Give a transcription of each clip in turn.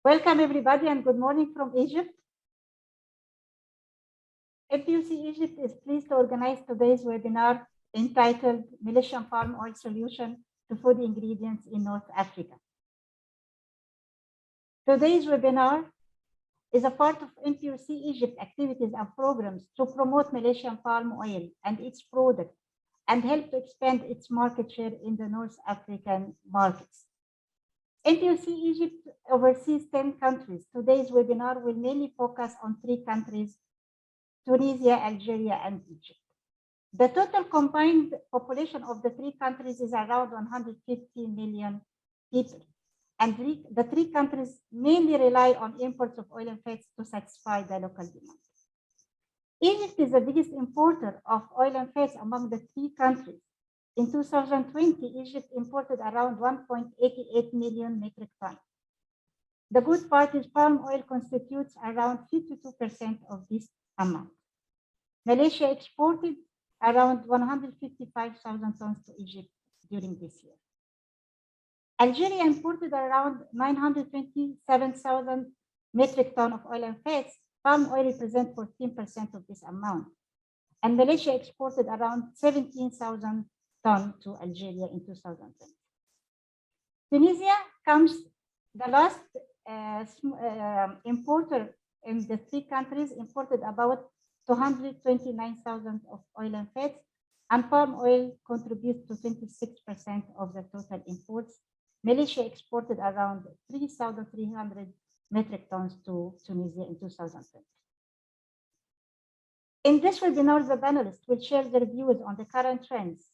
Welcome everybody and good morning from Egypt. MPOC Egypt is pleased to organize today's webinar entitled Malaysian Palm Oil Solution to Food Ingredients in North Africa. Today's webinar is a part of MPOC Egypt activities and programs to promote Malaysian palm oil and its products and help to expand its market share in the North African markets. MPOC Egypt oversees 10 countries. Today's webinar will mainly focus on 3 countries, Tunisia, Algeria, and Egypt. The total combined population of the 3 countries is around 150 million people. And the 3 countries mainly rely on imports of oil and fats to satisfy the local demand. Egypt is the biggest importer of oil and fats among the 3 countries. In 2020, Egypt imported around 1.88 million metric tons. The good part is palm oil constitutes around 52% of this amount. Malaysia exported around 155,000 tons to Egypt during this year. Algeria imported around 927,000 metric tons of oil and fats. Palm oil represents 14% of this amount. And Malaysia exported around 17,000 tons to Algeria in 2020. Tunisia comes the last importer in the 3 countries, imported about 229,000 of oil and fats, and palm oil contributes to 26% of the total imports. Malaysia exported around 3,300 metric tons to Tunisia in 2020. In this webinar, the panelists will share their views on the current trends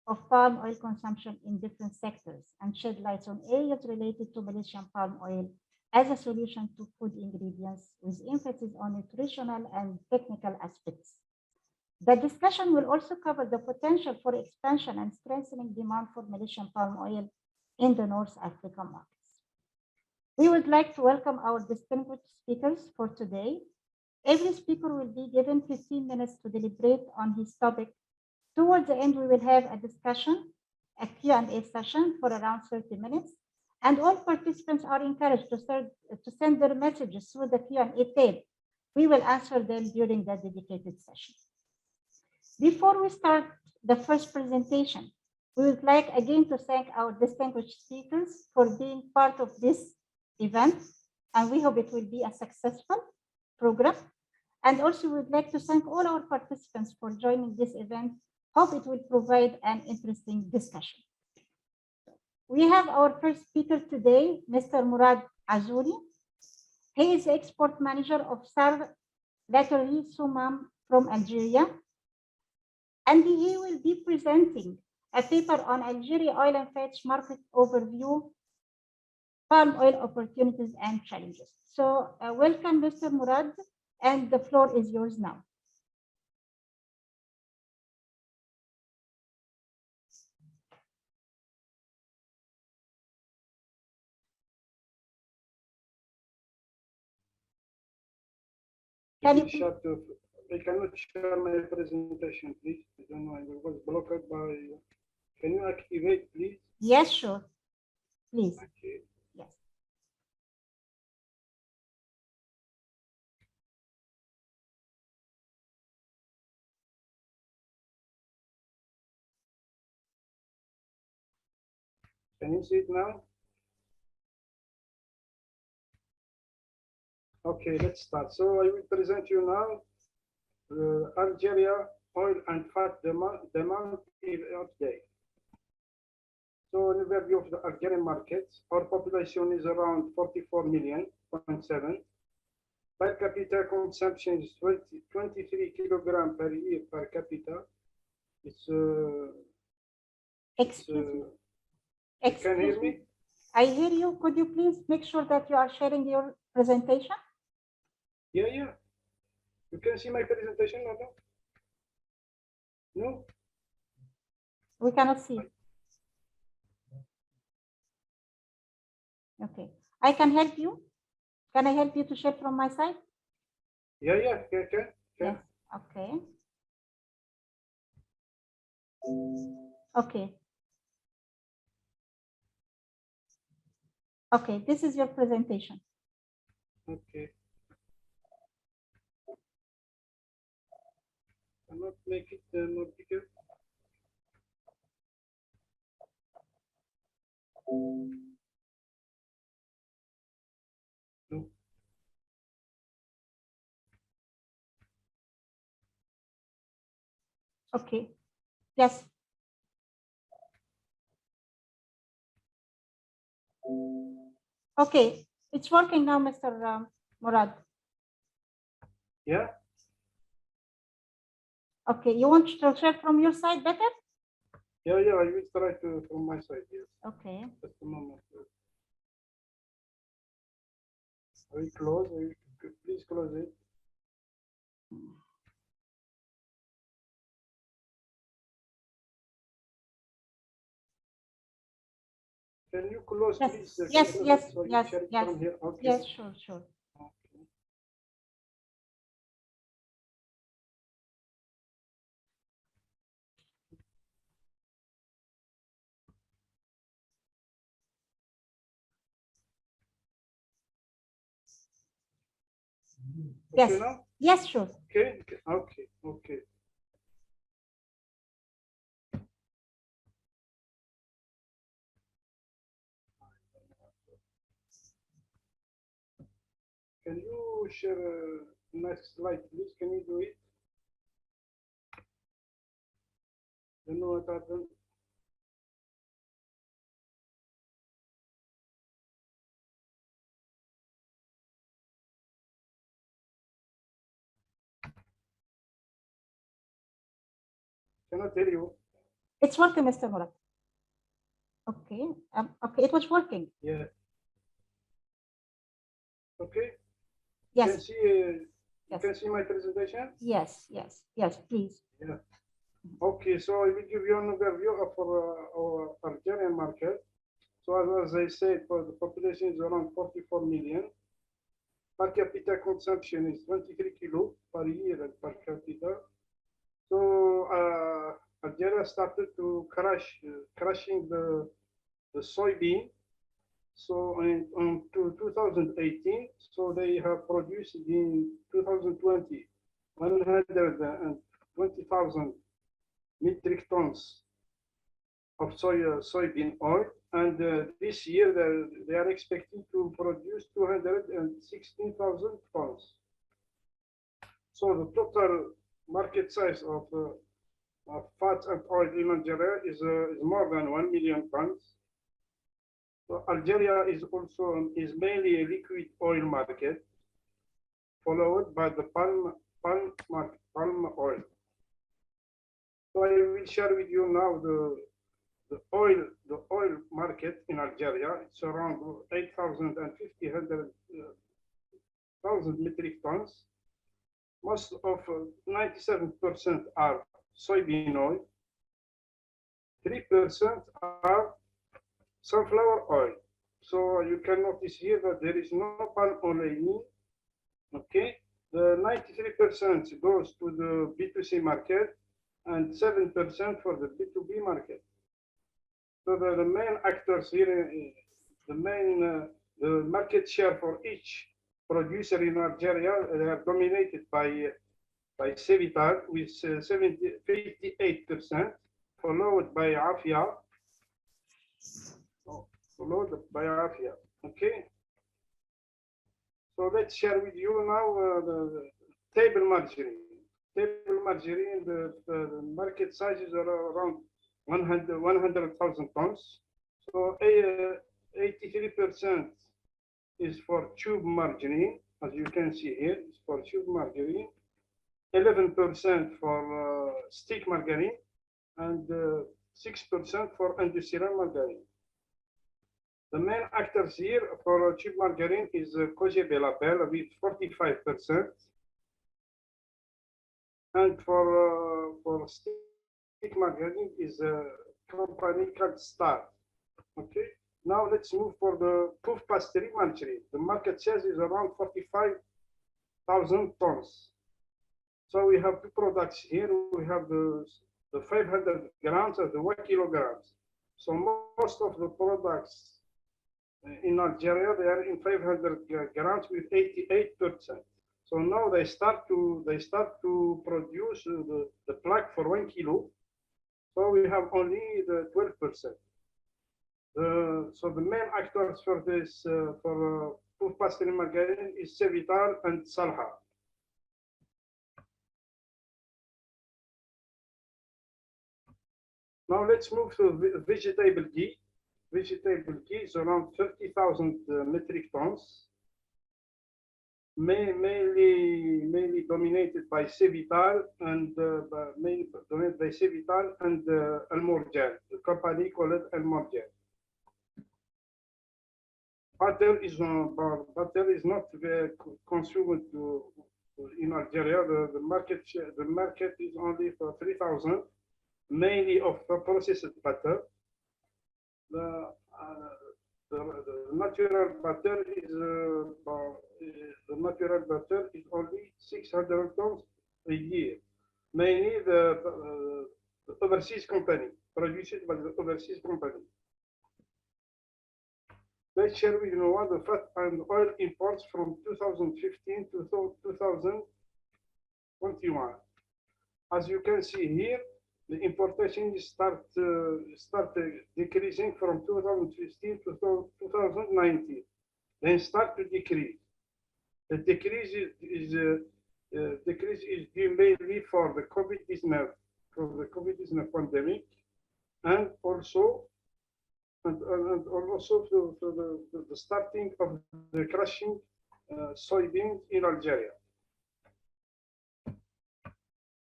of palm oil consumption in different sectors and shed light on areas related to Malaysian palm oil as a solution to food ingredients, with emphasis on nutritional and technical aspects. The discussion will also cover the potential for expansion and strengthening demand for Malaysian palm oil in the North African markets. We would like to welcome our distinguished speakers for today. Every speaker will be given 15 minutes to deliberate on his topic. Towards the end, we will have a discussion, a Q&A session for around 30 minutes. And all participants are encouraged to send their messages through the Q&A tab. We will answer them during the dedicated session. Before we start the first presentation, we would like again to thank our distinguished speakers for being part of this event, and we hope it will be a successful program. And also we would like to thank all our participants for joining this event. Hope it will provide an interesting discussion. We have our first speaker today, Mr. Murad Azouri. He is the export manager of Sar Laterie Soumam from Algeria. And he will be presenting a paper on Algeria oil and fats market overview, palm oil opportunities and challenges. So welcome, Mr. Murad, and the floor is yours now. Can you I cannot share my presentation, please. I don't know, I was blocked by. Can you activate, please? Yes, sure. Please. Okay. Yes. Can you see it now? Okay, let's start. So I will present you now Algeria oil and fat demand update. So an overview of the Algerian market. Our population is around 44 million, 0.7. Per capita consumption is 23 kilograms per year per capita. It's Excuse me. Can you hear me? I hear you. Could you please make sure that you are sharing your presentation? Yeah. You can see my presentation now? No? We cannot see. Okay. I can help you. Can I help you to share from my side? Yeah. Yes. Okay. Okay. Okay, this is your presentation. Okay. Cannot make it more bigger. No. Okay. Yes. Okay. It's working now, Mr. Murad. Yeah. Okay. You want to share from your side better? Yeah. Yeah. I will try to from my side. Yes. Okay. Just a moment. I will close. I will, please close it. Can you close, Yes. please? Yes. Close Yes. it so I Yes. share it Yes. from here. Okay. Yes. Sure. Sure. Okay. Yes. Okay now? Yes. Sure. Okay. Okay. Okay. Can you share next slide, please? Can you do it? You know what happened? Cannot tell you. It's working, Mr. Murad. Okay. Okay. It was working. Yeah. Okay. Yes. Can see. You Yes. can see my presentation. Yes. Yes. Yes. Please. Yeah. Okay. So I will give you an overview of our Algerian market. So as I said, for the population is around 44 million. Per capita consumption is 23 kilo per year per capita. So Algeria started to crushing the soybean. So in 2018, so they have produced in 2020 120,000 metric tons of soybean oil, and this year they are expecting to produce 216,000 tons. So the total market size of fat and oil in Algeria is more than 1 million tons. So Algeria is mainly a liquid oil market, followed by the palm oil. So I will share with you now the oil market in Algeria. It's around 8,000 metric tons. Most of 97% are soybean oil. 3% are sunflower oil. So you can notice here that there is no palm oil. Okay, the 93% goes to the B2C market and 7% for the B2B market. So the main actors here, the market share for each producer in Algeria, they are dominated by Cevital with 58%, followed by Afia. Okay. So let's share with you now the table margarine. Table margarine, the market sizes are around 100,000 tons. So 83% is for tube margarine, as you can see here, it's for tube margarine. 11% for stick margarine, and 6% for industrial margarine. The main actors here for tube margarine is Kosher Belabel with 45%, and for stick margarine is a company called Star. Okay. Now let's move for the Pouf Pastry margarine. The market size is around 45,000 tons. So we have two products here. We have the 500 grams and the 1 kilograms. So most of the products in Algeria, they are in 500 grams with 88%. So now they start to produce the plaque for 1 kilo. So we have only the 12%. So the main actors for this for Pouf Pastry margarine is Cevital and Salha. Now let's move to vegetable ghee. Vegetable ghee is around 30,000 metric tons, mainly dominated by Cevital and mainly dominated by Cevital and Al Morjan, the company called Al Morjan. Butter is not consumed in Algeria. The market is only for 3,000, mainly of processed butter. The natural butter is only 600 tons a year. Mainly the overseas company, produced by the overseas company. Let's share with you the fat and oil imports from 2015 to 2021. As you can see here, the importation start decreasing from 2015 to 2019, then start to decrease. The decrease is due mainly for the COVID-19 pandemic, and also to the starting of the crushing soybeans in Algeria.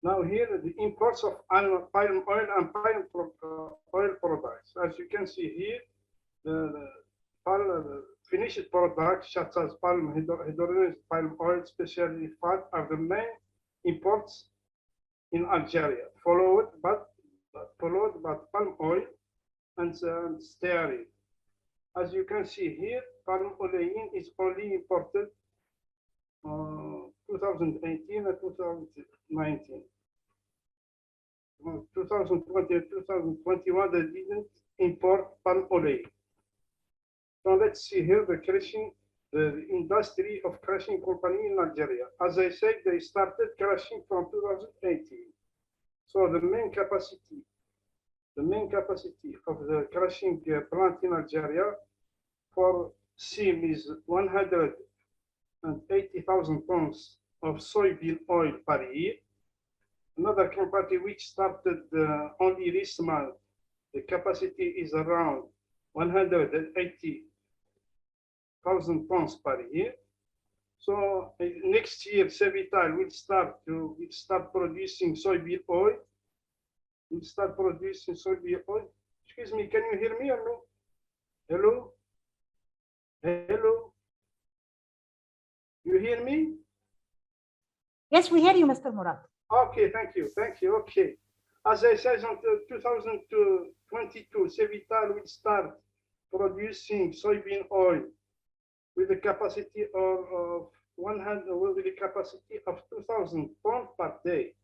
Now here, the imports of palm oil and palm oil products. As you can see here, the finished products such as hydrogenated palm oil, especially fat, are the main imports in Algeria, followed by palm oil and stearin. As you can see here, palm olein is only imported 2018 and 2019. 2020 and 2021, they didn't import palm oil. So let's see here the industry of crushing company in Algeria. As I said, they started crushing from 2018. So the main capacity of the crushing plant in Algeria for SIM is 180,000 tons of soybean oil per year. Another company which started only this month, the capacity is around 180,000 tons per year. So next year, Cevital will start producing soybean oil. Excuse me, can you hear me or no? Hello? Hello? You hear me? Yes, we hear you, Mr. Murad. Okay, thank you. Okay. As I said, until 2022, Cevital will start producing soybean oil with a capacity of 2,000 tons per day.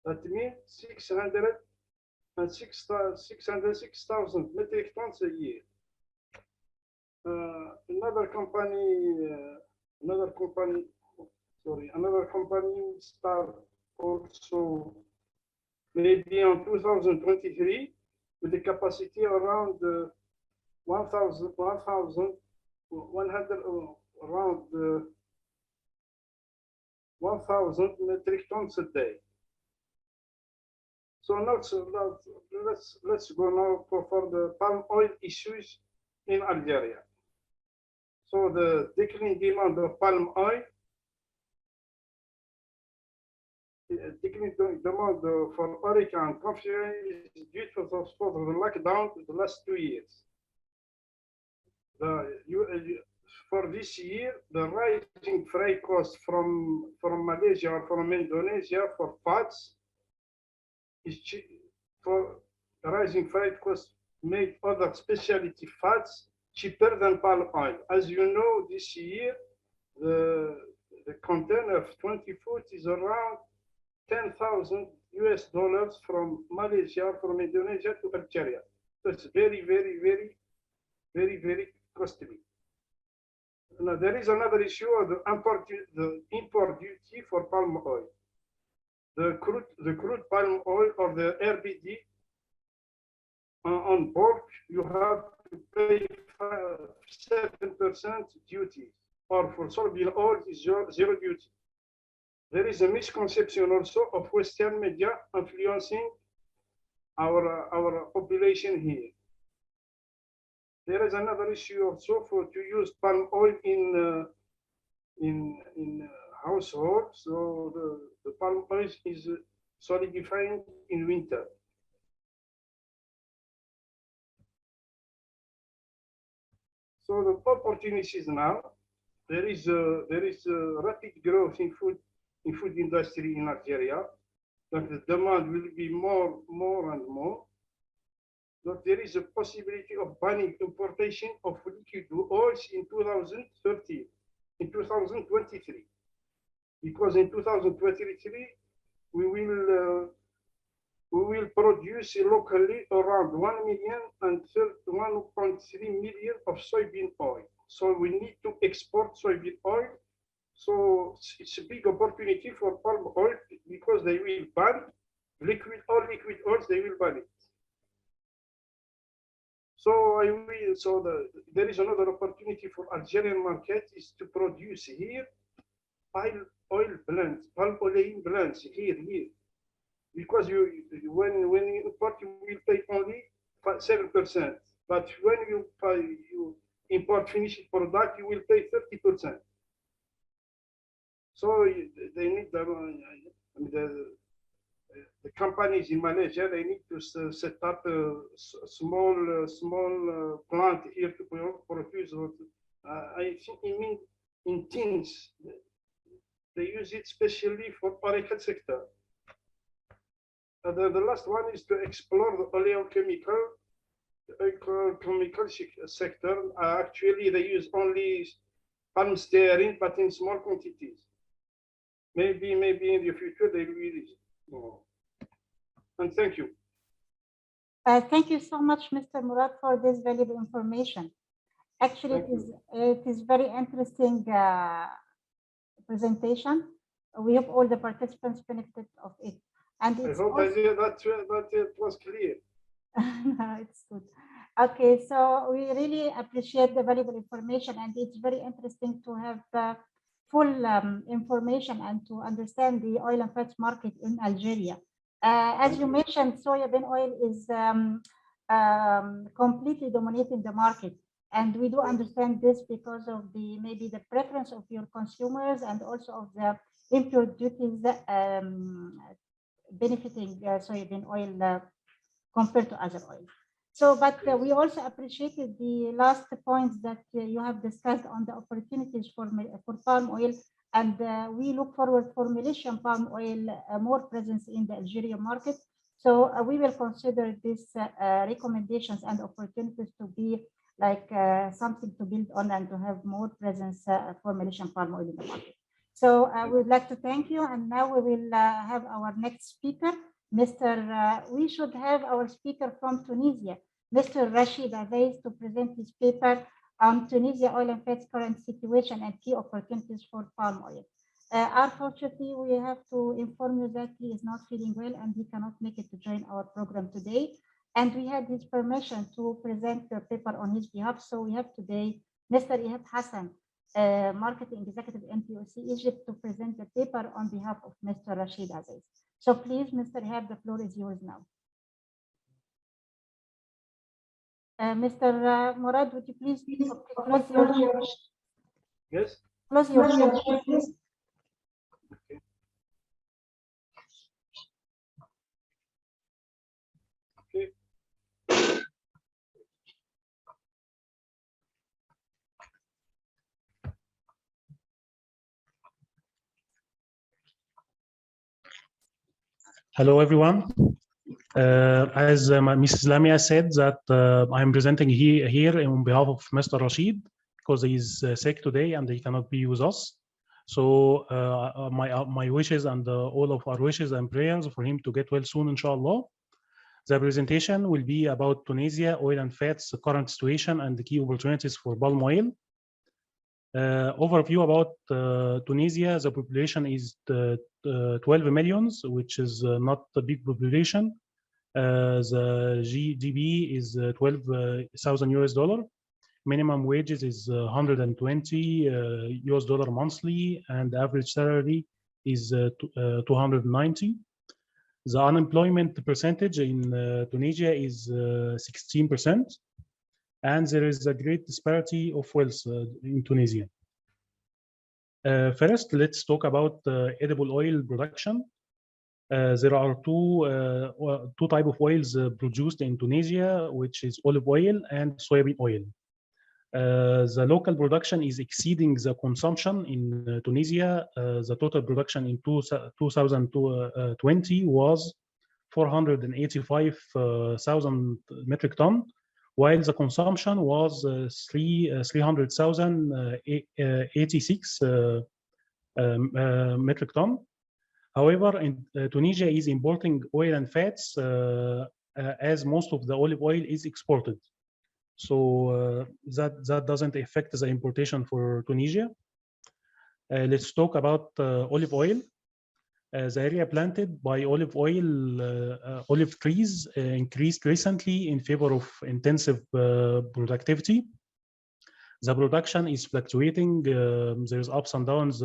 That means 606,000 metric tons a year. Another company will start also maybe in 2023 with a capacity around 1,000 metric tons a day. So now let's go now for the palm oil issues in Algeria. So the declining demand of palm oil, declining demand for oreca and confectionery is due to the lockdown the last 2 years. For this year, the rising freight cost from Malaysia or from Indonesia for fats is cheap. For rising freight costs made other specialty fats cheaper than palm oil. As you know, this year the container of 20 foot is around $10,000 from Malaysia, from Indonesia to Algeria. So it's very costly. Now, there is another issue of the import duty for palm oil. The crude palm oil or the RBD on board, you have to pay 7% duty, or for soybean oil is zero duty. There is a misconception also of Western media influencing our population here. There is another issue also to use palm oil in household. So the palm oil is solidifying in winter. So the opportunities now, there is a rapid growth in food industry in Algeria. That the demand will be more and more. That there is a possibility of banning importation of liquid oils in 2030, in 2023, because in 2023 we will produce locally around 1.3 million of soybean oil. So we need to export soybean oil. So it's a big opportunity for palm oil because they will ban liquid oils, they will ban it. So there is another opportunity for Algerian market is to produce here palm oil blends, palm oil blends here. Because when you import, you will pay only 7%. But when you import finished product, you will pay 30%. So they need the companies in Malaysia. They need to set up a small plant here to produce. I think in tins. They use it specially for Horeca sector. The last one is to explore the oleochemical sector. Actually, they use only palm stearin, but in small quantities. Maybe in the future they will use it more. And thank you. Thank you so much, Mr. Murad, for this valuable information. Actually, it is very interesting presentation. We hope all the participants benefited of it. And I hope that it was clear. No, it's good. Okay, so we really appreciate the valuable information, and it's very interesting to have full information and to understand the oil and fats market in Algeria. As you mentioned, soybean oil is completely dominating the market. And we do understand this because of maybe the preference of your consumers and also of the import duties benefiting soybean oil compared to other oils. So, but we also appreciated the last points that you have discussed on the opportunities for palm oil, and we look forward for Malaysian palm oil more presence in the Algerian market. So we will consider these recommendations and opportunities to be like something to build on and to have more presence for Malaysian palm oil in the market. So I would like to thank you, and now we will have our next speaker. We should have our speaker from Tunisia, Mr. Rashid Aziz, to present his paper on Tunisia oil and fats current situation and key opportunities for palm oil. Unfortunately, we have to inform you that he is not feeling well and he cannot make it to join our program today. And we had his permission to present the paper on his behalf. So we have today Mr. Ihab Hassan, Marketing Executive MPOC Egypt, to present the paper on behalf of Mr. Rashid Aziz. So please, Mr. Ihab, the floor is yours now. Mr. Murad, would you please close your Yes. Close your share, please. Okay. Hello, everyone. As Mrs. Lamia said, that I'm presenting here on behalf of Mr. Rashid because he is sick today and he cannot be with us. So my wishes and all of our wishes and prayers for him to get well soon, inshallah. The presentation will be about Tunisia, oil and fats, current situation, and the key opportunities for palm oil. Overview about Tunisia. The population is 12 millions, which is not a big population. The GDP is 12,000 US dollar. Minimum wages is 120 US dollar monthly, and the average salary is 290. The unemployment percentage in Tunisia is 16%, and there is a great disparity of wealth in Tunisia. First, let's talk about edible oil production. There are two types of oils produced in Tunisia, which is olive oil and soybean oil. The local production is exceeding the consumption in Tunisia. The total production in 2020 was 485,000 metric ton, while the consumption was 300,086 metric ton. However, Tunisia is importing oil and fats as most of the olive oil is exported. So that doesn't affect the importation for Tunisia. Let's talk about olive oil. The area planted by olive trees increased recently in favor of intensive productivity. The production is fluctuating. There's ups and downs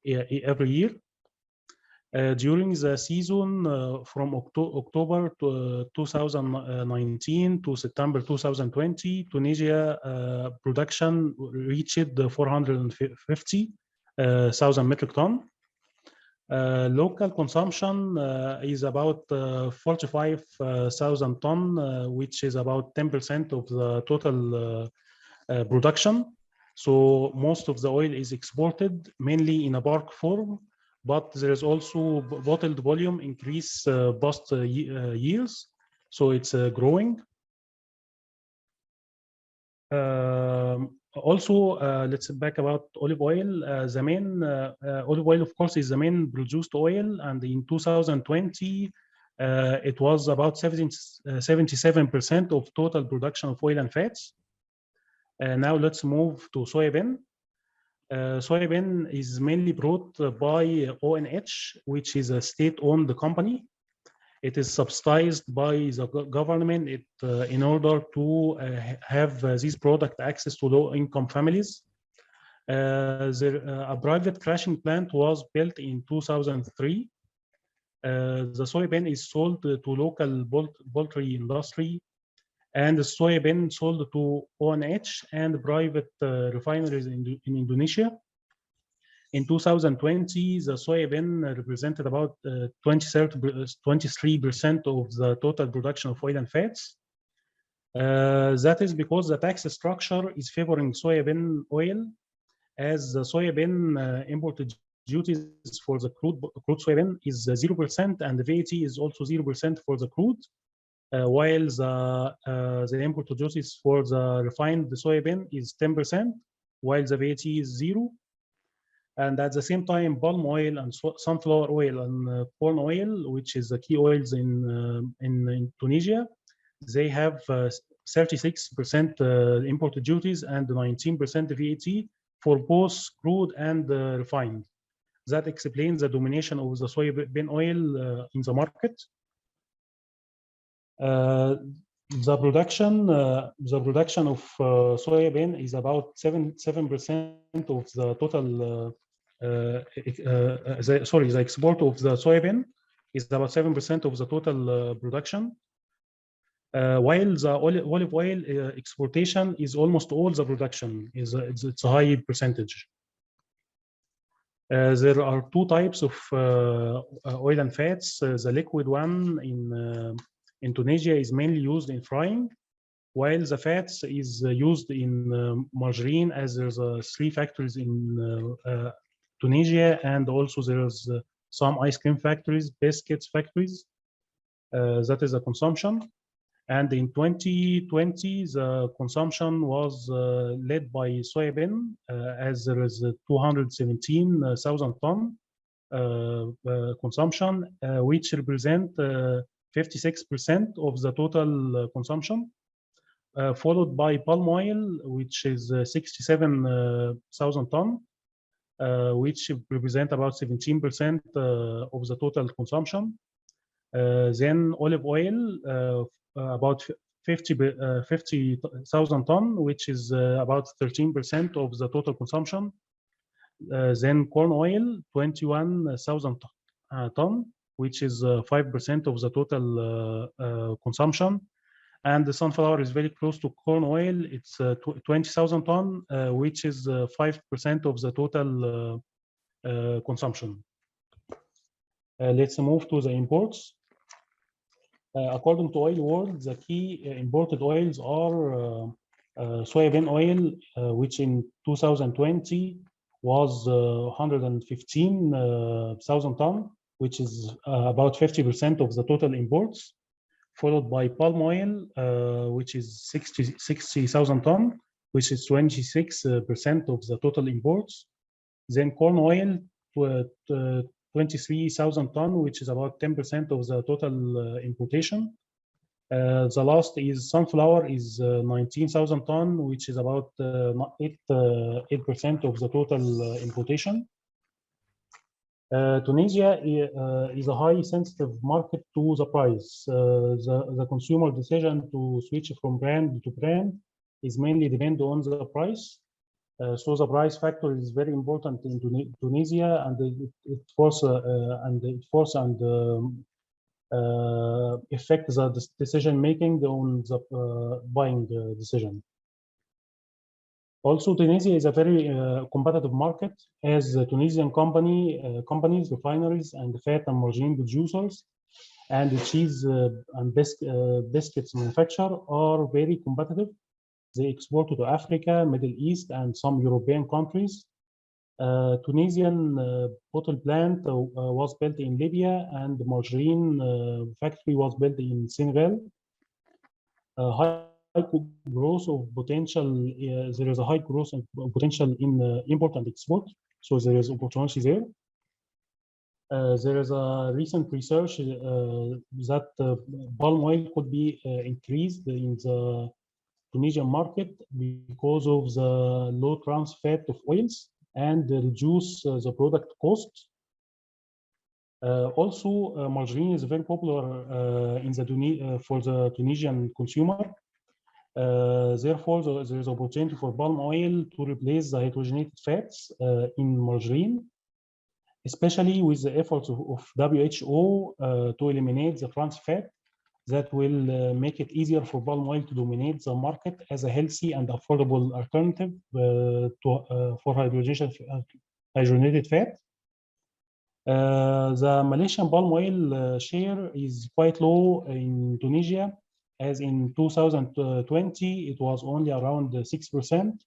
every year. During the season from October 2019 to September 2020, Tunisia production reached 450,000 metric ton. Local consumption is about 45,000 ton, which is about 10% of the total production. So most of the oil is exported mainly in a bulk form, but there is also bottled volume increase past years, so it's growing. Also, let's back about olive oil. The main olive oil, of course, is the main produced oil, and in 2020, it was about 77% of total production of oil and fats. Now let's move to soybean. Soybean is mainly brought by ONH, which is a state-owned company. It is subsidized by the government in order to have this product access to low-income families. A private crushing plant was built in 2003. The soybean is sold to local poultry industry, and the soybean sold to ONH and private refineries in Indonesia. In 2020, the soybean represented about 23% of the total production of oil and fats. That is because the tax structure is favoring soybean oil, as the soybean imported duties for the crude soybean is 0%, and the VAT is also 0% for the crude. While the import duties for the refined soybean is 10%, while the VAT is 0. And at the same time, palm oil and sunflower oil and corn oil, which is the key oils in Tunisia, they have 36% import duties and 19% VAT for both crude and refined. That explains the domination of the soybean oil in the market. The production of soybean is about 7% of the total. The export of the soybean is about 7% of the total production, while the olive oil exportation is almost all the production. It's a high percentage. There are two types of oil and fats. The liquid one in Tunisia is mainly used in frying, while the fats is used in margarine, as there's 3 factories in Tunisia, and also there's some ice cream factories, biscuits factories. That is the consumption. And in 2020, the consumption was led by soybean, as there is 217,000 ton consumption, which represent 56% of the total consumption, followed by palm oil, which is 67,000 tons, which represent about 17% of the total consumption. Then olive oil, about 50,000 tons, which is about 13% of the total consumption. Then corn oil, 21,000 tons, which is 5% of the total consumption. And the sunflower is very close to corn oil. It's 20,000 tons, which is 5% of the total consumption. Let's move to the imports. According to Oil World, the key imported oils are soybean oil, which in 2020 was 115,000 tons, which is about 50% of the total imports, followed by palm oil, which is 60,000 tons, which is 26% of the total imports. Then corn oil, 23,000 tons, which is about 10% of the total importation. The last is sunflower, is 19,000 tons, which is about 8% of the total importation. Tunisia is a highly sensitive market to the price. The consumer decision to switch from brand to brand is mainly depend on the price. So the price factor is very important in Tunisia, and it force and affect the decision making on the buying decision. Also, Tunisia is a very competitive market, as Tunisian companies, refineries, and fat and margarine producers, and cheese and biscuits manufacturer are very competitive. They export to Africa, Middle East, and some European countries. Tunisian bottle plant was built in Libya, and the margarine factory was built in Senegal. High growth of potential. There is a high growth of potential in import and export, so there is opportunity there. There is a recent research that palm oil could be increased in the Tunisian market because of the low trans fat of oils and reduce the product cost. Also, margarine is very popular for the Tunisian consumer. Therefore, there is opportunity for palm oil to replace the hydrogenated fats in margarine, especially with the efforts of WHO to eliminate the trans fat. That will make it easier for palm oil to dominate the market as a healthy and affordable alternative for hydrogenated fat. The Malaysian palm oil share is quite low in Tunisia, as in 2020 it was only around 6%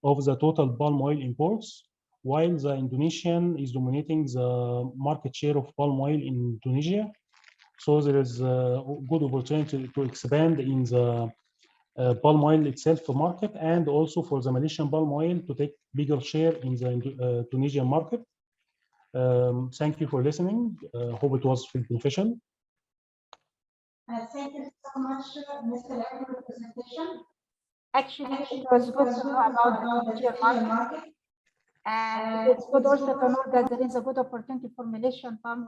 of the total palm oil imports, while the Indonesian is dominating the market share of palm oil in Tunisia. So there is a good opportunity to expand in the palm oil itself market, and also for the Malaysian palm oil to take bigger share in the Tunisian market. Thank you for listening. Hope it was beneficial. Thank you so much, Mr. Lem, for the presentation. Actually, it was good to know about the Tunisian market. And it's good also to know that there is a good opportunity for Malaysian palm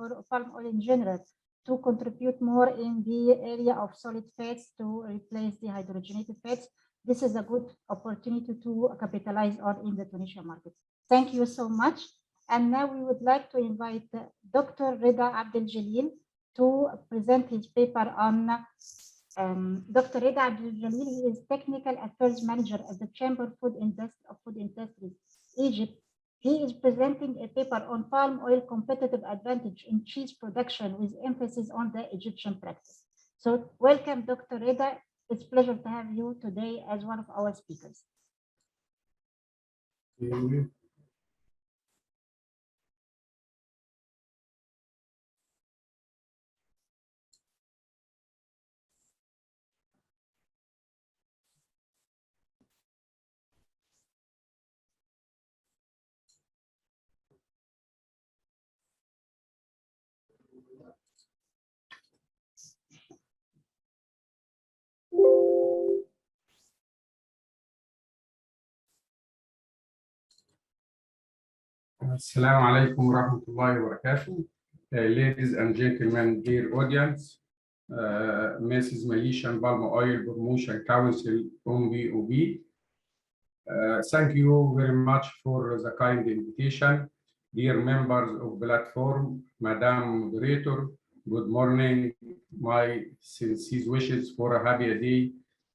oil in general to contribute more in the area of solid fats to replace the hydrogenated fats. This is a good opportunity to capitalize on in the Tunisian market. Thank you so much. And now we would like to invite Dr. Reda Abdel Jalil to present his paper on Dr. Reda Abdel Jalil. He is Technical Affairs Manager at the Chamber of Food Industry, Egypt. He is presenting a paper on palm oil competitive advantage in cheese production with emphasis on the Egyptian practice. So welcome, Dr. Reda. It's a pleasure to have you today as one of our speakers. Assalamu alaikum wa rahmatullahi wa barakatuh. Ladies and gentlemen, dear audience, Mrs. Malaysian Palm Oil Promotion Council, MPOC. Thank you very much for the kind invitation. Dear members of the platform, Madam Moderator, good morning. My sincere wishes for a happy day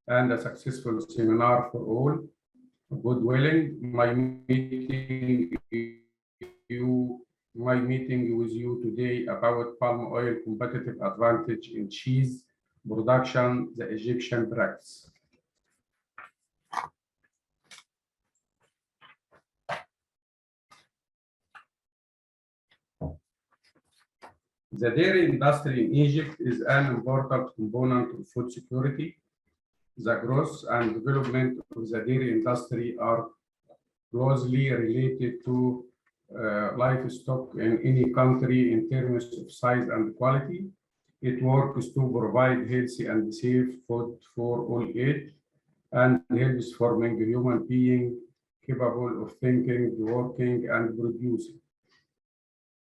and a successful seminar for all. Good willing, my meeting with you today about palm oil competitive advantage in cheese production, the Egyptian practice. The dairy industry in Egypt is an important component of food security. The growth and development of the dairy industry are closely related to livestock in any country in terms of size and quality. It works to provide healthy and safe food for all age and helps forming a human being capable of thinking, working, and producing.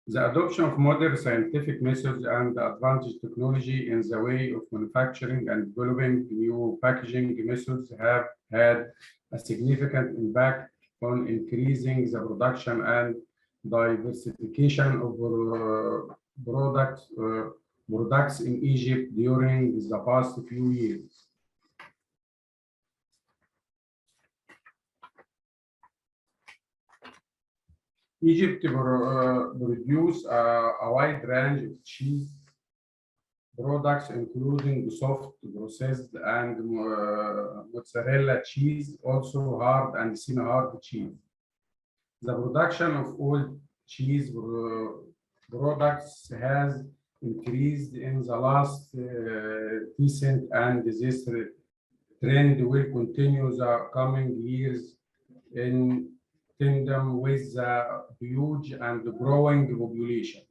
The adoption of modern scientific methods and advanced technology in the way of manufacturing and developing new packaging methods have had a significant impact on increasing the production and diversification of products in Egypt during the past few years. Egypt produces a wide range of cheese products, including soft, processed, and mozzarella cheese, also hard and semi-hard cheese. The production of all cheese products has increased in the last decade, and this trend will continue the coming years in tandem with the huge and growing population.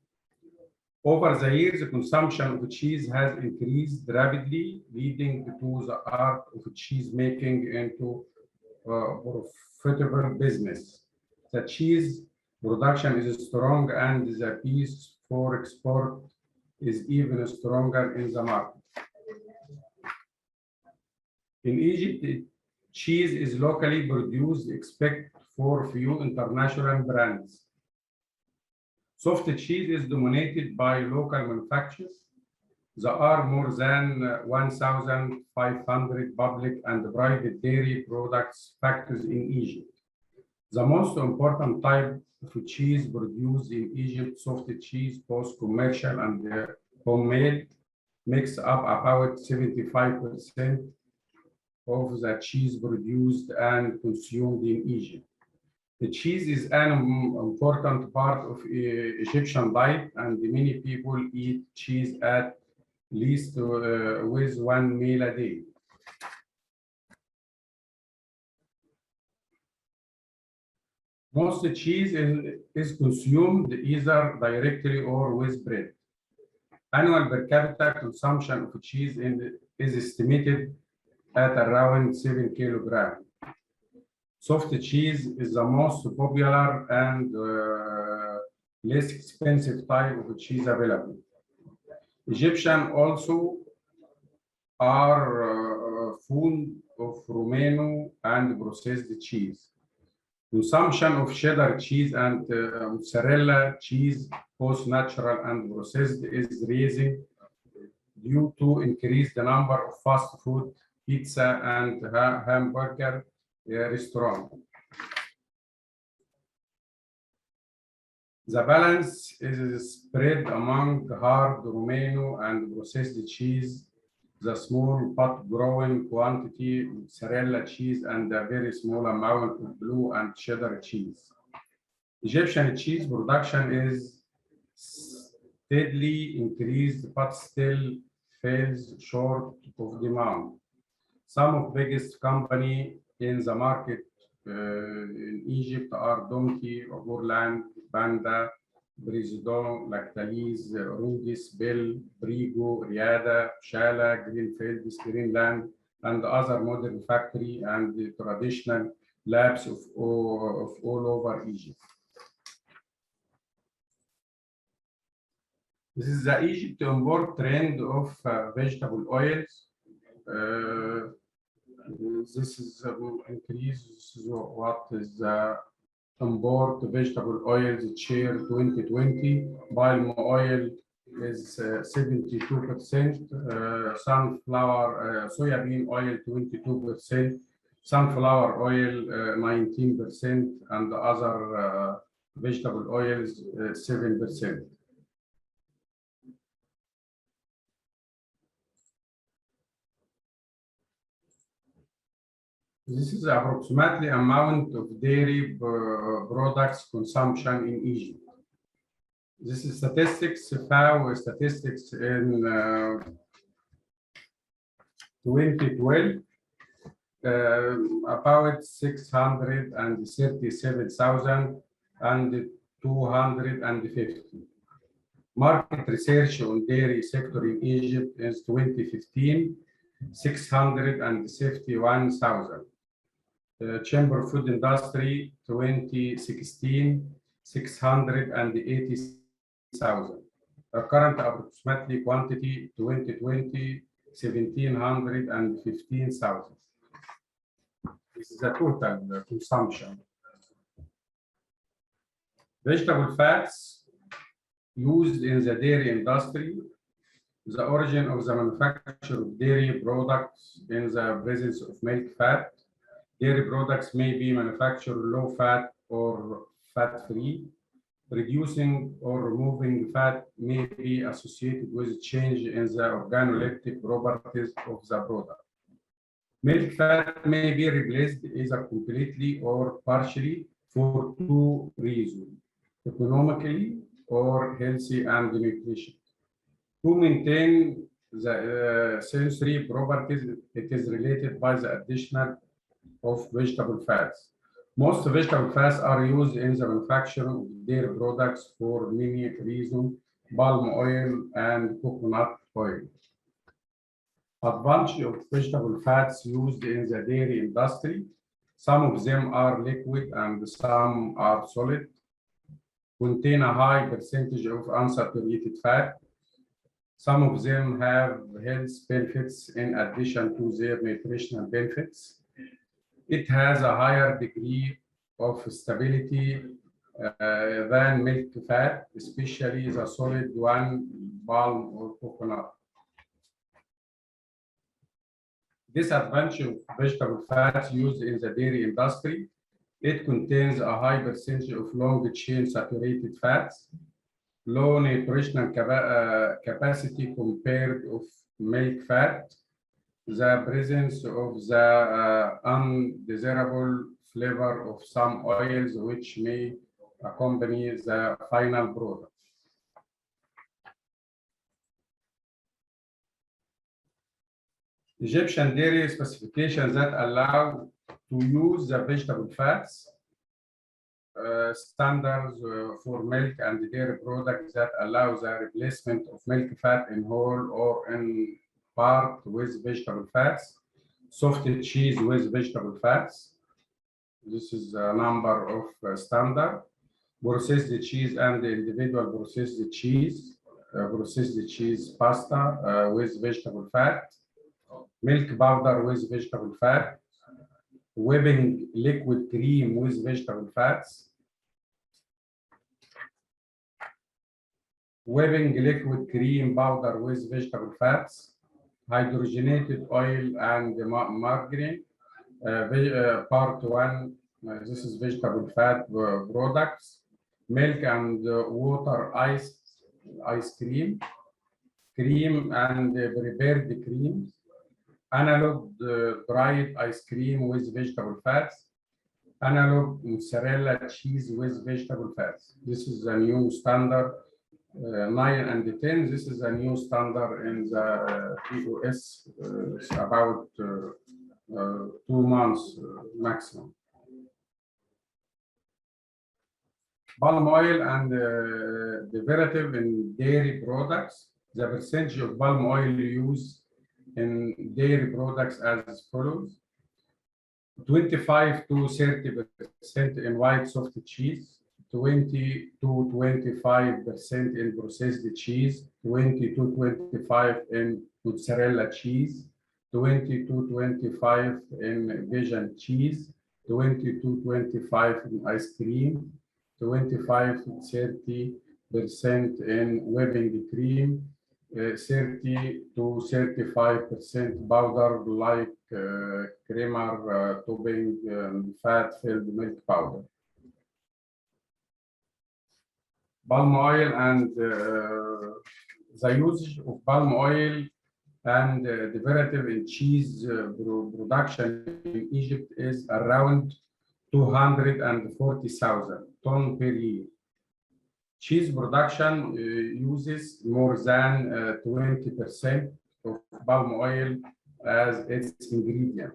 Over the years, the consumption of cheese has increased rapidly, leading to the art of cheese making into a profitable business. The cheese production is strong, and the piece for export is even stronger in the market. In Egypt, cheese is locally produced, except for few international brands. Soft cheese is dominated by local manufacturers. There are more than 1,500 public and private dairy products factories in Egypt. The most important type of cheese produced in Egypt, soft cheese, both commercial and homemade, makes up about 75% of the cheese produced and consumed in Egypt. The cheese is an important part of Egyptian diet, and many people eat cheese at least with one meal a day. Most cheese is consumed either directly or with bread. Annual per capita consumption of cheese is estimated at around 7 kilograms. Soft cheese is the most popular and less expensive type of cheese available. Egyptians also are fond of Romano and processed cheese. Consumption of cheddar cheese and mozzarella cheese, both natural and processed, is rising due to increased number of fast food, pizza, and hamburger restaurant. The balance is spread among hard Romano and processed cheese, the small but growing quantity mozzarella cheese, and a very small amount of blue and cheddar cheese. Egyptian cheese production is steadily increased but still falls short of demand. Some of the biggest companies in the market in Egypt are Donkey, Overland, Banda, President, Lactalis, Rudis, Bell, Brigo, Riada, Shala, Greenfield, Greenland, and other modern factory and traditional labs of all over Egypt. This is the Egypt import trend of vegetable oils. This is increase. This is what is the import vegetable oils share 2020. Palm oil is 72%. Sunflower, soybean oil 22%. Sunflower oil 19%, and other vegetable oils 7%. This is approximately amount of dairy products consumption in Egypt. This is statistics, FAO statistics in 2012, about 637,250. Market research on dairy sector in Egypt is 2015, 651,000. Chamber Food Industry 2016, 680,000. Current approximately quantity 2020, 1,715,000. This is the total consumption. Vegetable fats used in the dairy industry. The origin of the manufacture of dairy products in the presence of milk fat. Dairy products may be manufactured low fat or fat-free. Reducing or removing fat may be associated with change in the organoleptic properties of the product. Milk fat may be replaced either completely or partially for two reasons: economically or healthy and nutrition. To maintain the sensory properties, it is related by the additional of vegetable fats. Most vegetable fats are used in the manufacture of dairy products for many reasons: palm oil and coconut oil. Advantage of vegetable fats used in the dairy industry: some of them are liquid and some are solid, contain a high percentage of unsaturated fat. Some of them have health benefits in addition to their nutritional benefits. It has a higher degree of stability than milk fat, especially the solid one, palm or coconut. Disadvantage of vegetable fats used in the dairy industry: it contains a high percentage of long-chain saturated fats, low nutritional capacity compared with milk fat, the presence of the undesirable flavor of some oils which may accompany the final product. Egyptian dairy specifications that allow to use the vegetable fats, standards for milk and dairy products that allow the replacement of milk fat in whole or in part with vegetable fats, soft cheese with vegetable fats. This is a number of standard. Processed cheese and individual processed cheese pasta with vegetable fat, milk powder with vegetable fat, whipping liquid cream with vegetable fats, whipping liquid cream powder with vegetable fats, hydrogenated oil and margarine. Part 1, this is vegetable fat products, milk and water ice cream, cream and prepared creams, analog dried ice cream with vegetable fats, analog mozzarella cheese with vegetable fats. This is a new standard, 9 and 10. This is a new standard in the EOS, about 2 months maximum. Palm oil and derivative in dairy products. The percentage of palm oil used in dairy products as follows: 25 to 30% in white soft cheese, 20 to 25% in processed cheese, 20 to 25 in mozzarella cheese, 20 to 25 in vegan cheese, 20 to 25 in ice cream, 25 to 30% in whipping cream, 30 to 35% powder like creamer topping, fat-filled milk powder. Palm oil and the usage of palm oil and derivative in cheese production in Egypt is around 240,000 tons per year. Cheese production uses more than 20% of palm oil as its ingredient.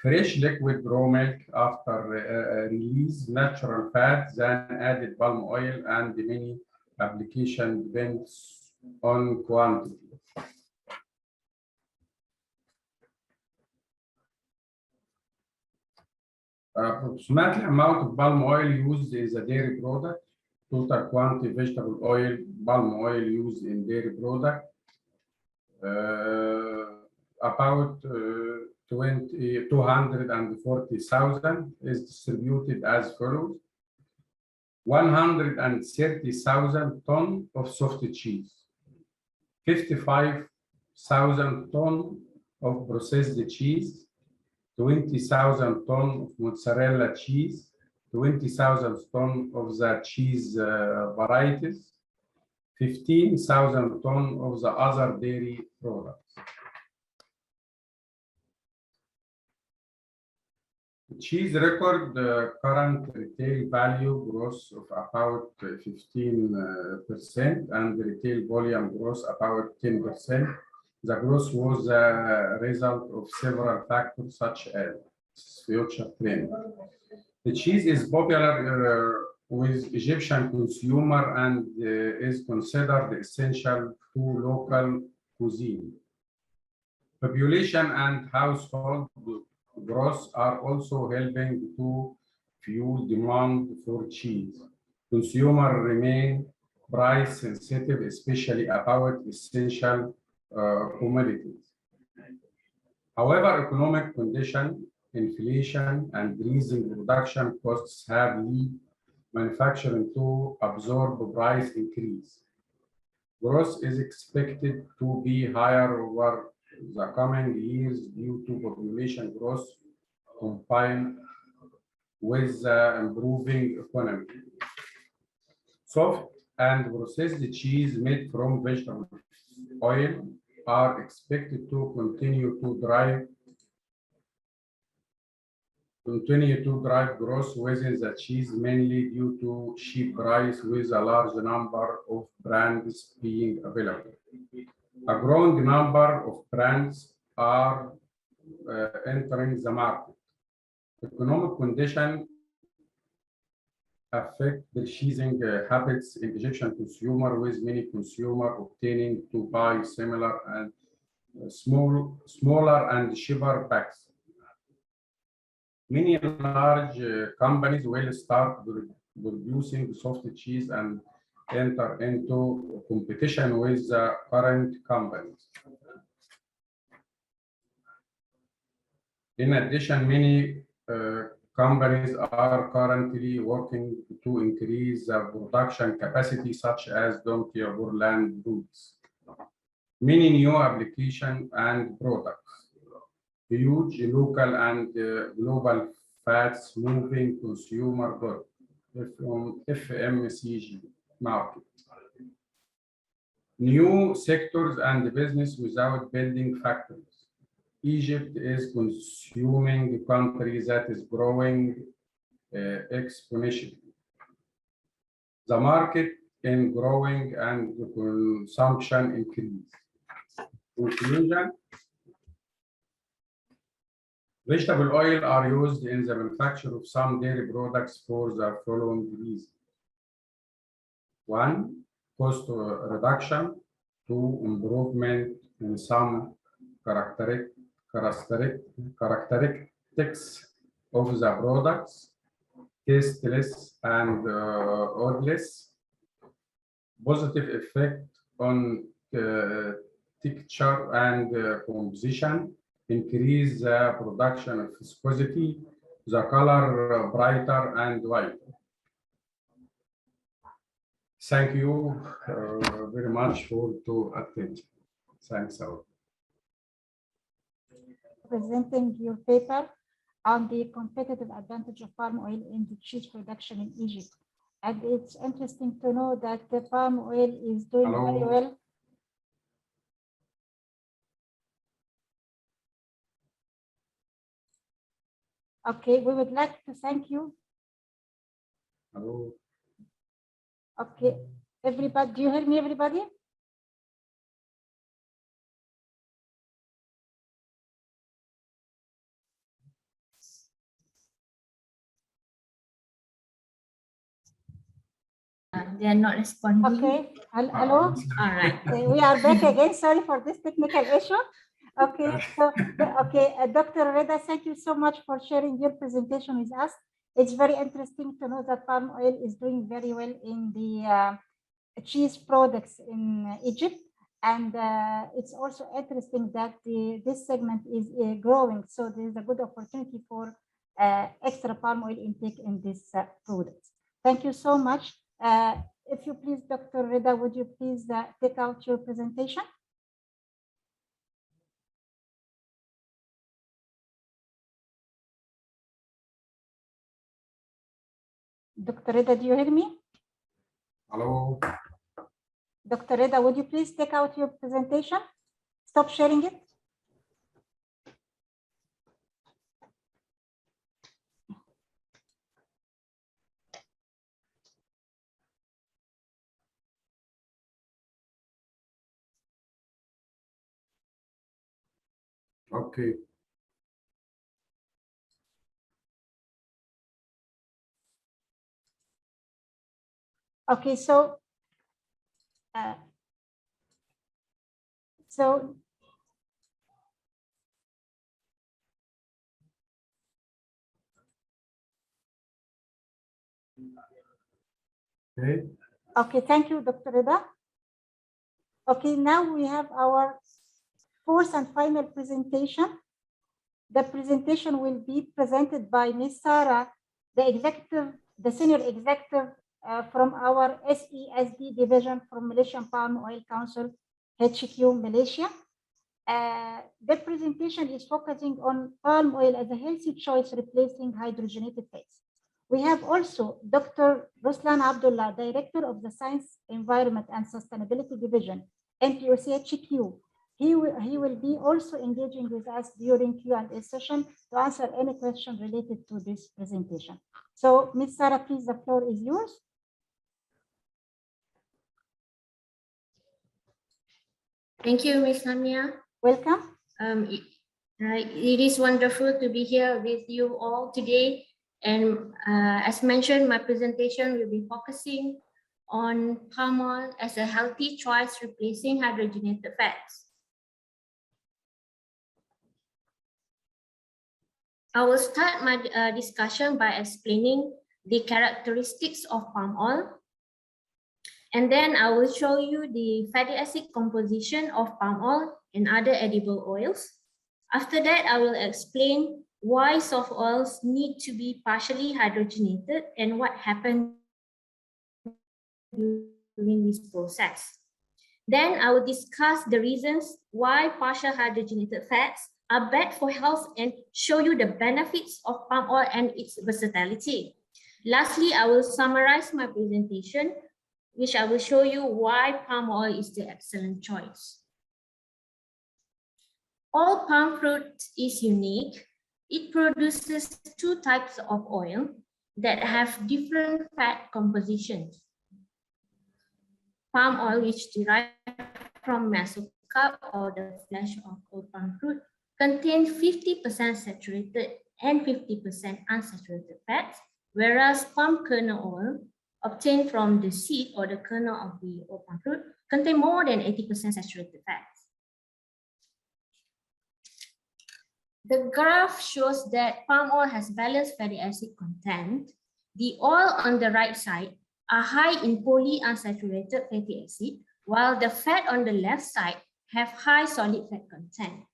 Fresh liquid raw milk after release natural fat, then added palm oil, and many application depends on quantity. Approximately amount of palm oil used is a dairy product. Total quantity vegetable oil, palm oil used in dairy product, about 240,000 is distributed as follows: 130,000 tons of soft cheese, 55,000 tons of processed cheese, 20,000 tons of mozzarella cheese, 20,000 tons of the cheese varieties, 15,000 tons of the other dairy products. Cheese record current retail value growth of about 15% and retail volume growth about 10%. The growth was a result of several factors such as future trend. The cheese is popular with Egyptian consumer and is considered essential to local cuisine. Population and household growth are also helping to fuel demand for cheese. Consumers remain price sensitive, especially about essential commodities. However, economic conditions, inflation, and rising production costs have led manufacturing to absorb price increase. Growth is expected to be higher over the coming years due to population growth combined with the improving economy. Soft and processed cheese made from vegetable oil are expected to continue to drive growth within the cheese, mainly due to cheap price with a large number of brands being available. A growing number of brands are entering the market. Economic conditions affect purchasing habits in Egyptian consumer, with many consumers obtaining to buy similar and smaller and cheaper packs. Many large companies will start producing soft cheese and enter into competition with the current companies. In addition, many companies are currently working to increase the production capacity, such as donkey or land goods. Many new applications and products, huge local and global fast moving consumer goods from FMCG market. New sectors and business without building factories. Egypt is consuming country that is growing exponentially. The market is growing and the consumption increase. Conclusion: vegetable oil are used in the manufacture of some dairy products for the following reasons. 1. Cost reduction. 2. Improvement in some characteristics of the products. tasteless, and odorless. Positive effect on texture and composition, increase the production of viscosity, the color brighter and whiter. Thank you very much for to attention. Thanks all. Presenting your paper on the competitive advantage of palm oil in the cheese production in Egypt. And it's interesting to know that the palm oil is doing very well. Okay, we would like to thank you. Hello. Okay, everybody, do you hear me, everybody? They are not responding. Okay, hello. All right. Okay, we are back again. Sorry for this technical issue. Okay, so Dr. Reda, thank you so much for sharing your presentation with us. It's very interesting to know that palm oil is doing very well in the cheese products in Egypt, and it's also interesting that this segment is growing. So there is a good opportunity for extra palm oil intake in this products. Thank you so much. If you please, Dr. Reda, would you please take out your presentation? Dr. Reda, do you hear me? Hello. Dr. Reda, would you please take out your presentation? Stop sharing it. Okay. Okay, so Okay. okay, thank you, Dr. Reda. Okay, now we have our fourth and final presentation. The presentation will be presented by Ms. Sarah, the senior executive from our SESD division from Malaysian Palm Oil Council, HQ Malaysia. The presentation is focusing on palm oil as a healthy choice replacing hydrogenated fats. We have also Dr. Ruslan Abdullah, Director of the Science, Environment and Sustainability Division, MPOC HQ. He will be also engaging with us during Q&A session to answer any question related to this presentation. So, Ms. Sarah, please, the floor is yours. Thank you, Ms. Lamia. Welcome. It is wonderful to be here with you all today. And as mentioned, my presentation will be focusing on palm oil as a healthy choice replacing hydrogenated fats. I will start my discussion by explaining the characteristics of palm oil. And then I will show you the fatty acid composition of palm oil and other edible oils. After that, I will explain why soft oils need to be partially hydrogenated and what happens during this process. Then I will discuss the reasons why partial hydrogenated fats are bad for health and show you the benefits of palm oil and its versatility. Lastly, I will summarize my presentation, which I will show you why palm oil is the excellent choice. All palm fruit is unique. It produces two types of oil that have different fat compositions. Palm oil, which derived from mesocarp or the flesh of old palm fruit, contains 50% saturated and 50% unsaturated fats, whereas palm kernel oil obtained from the seed or the kernel of the old palm fruit contain more than 80% saturated fats. The graph shows that palm oil has balanced fatty acid content The oil on the right side are high in polyunsaturated fatty acid, while the fat on the left side have high solid fat content.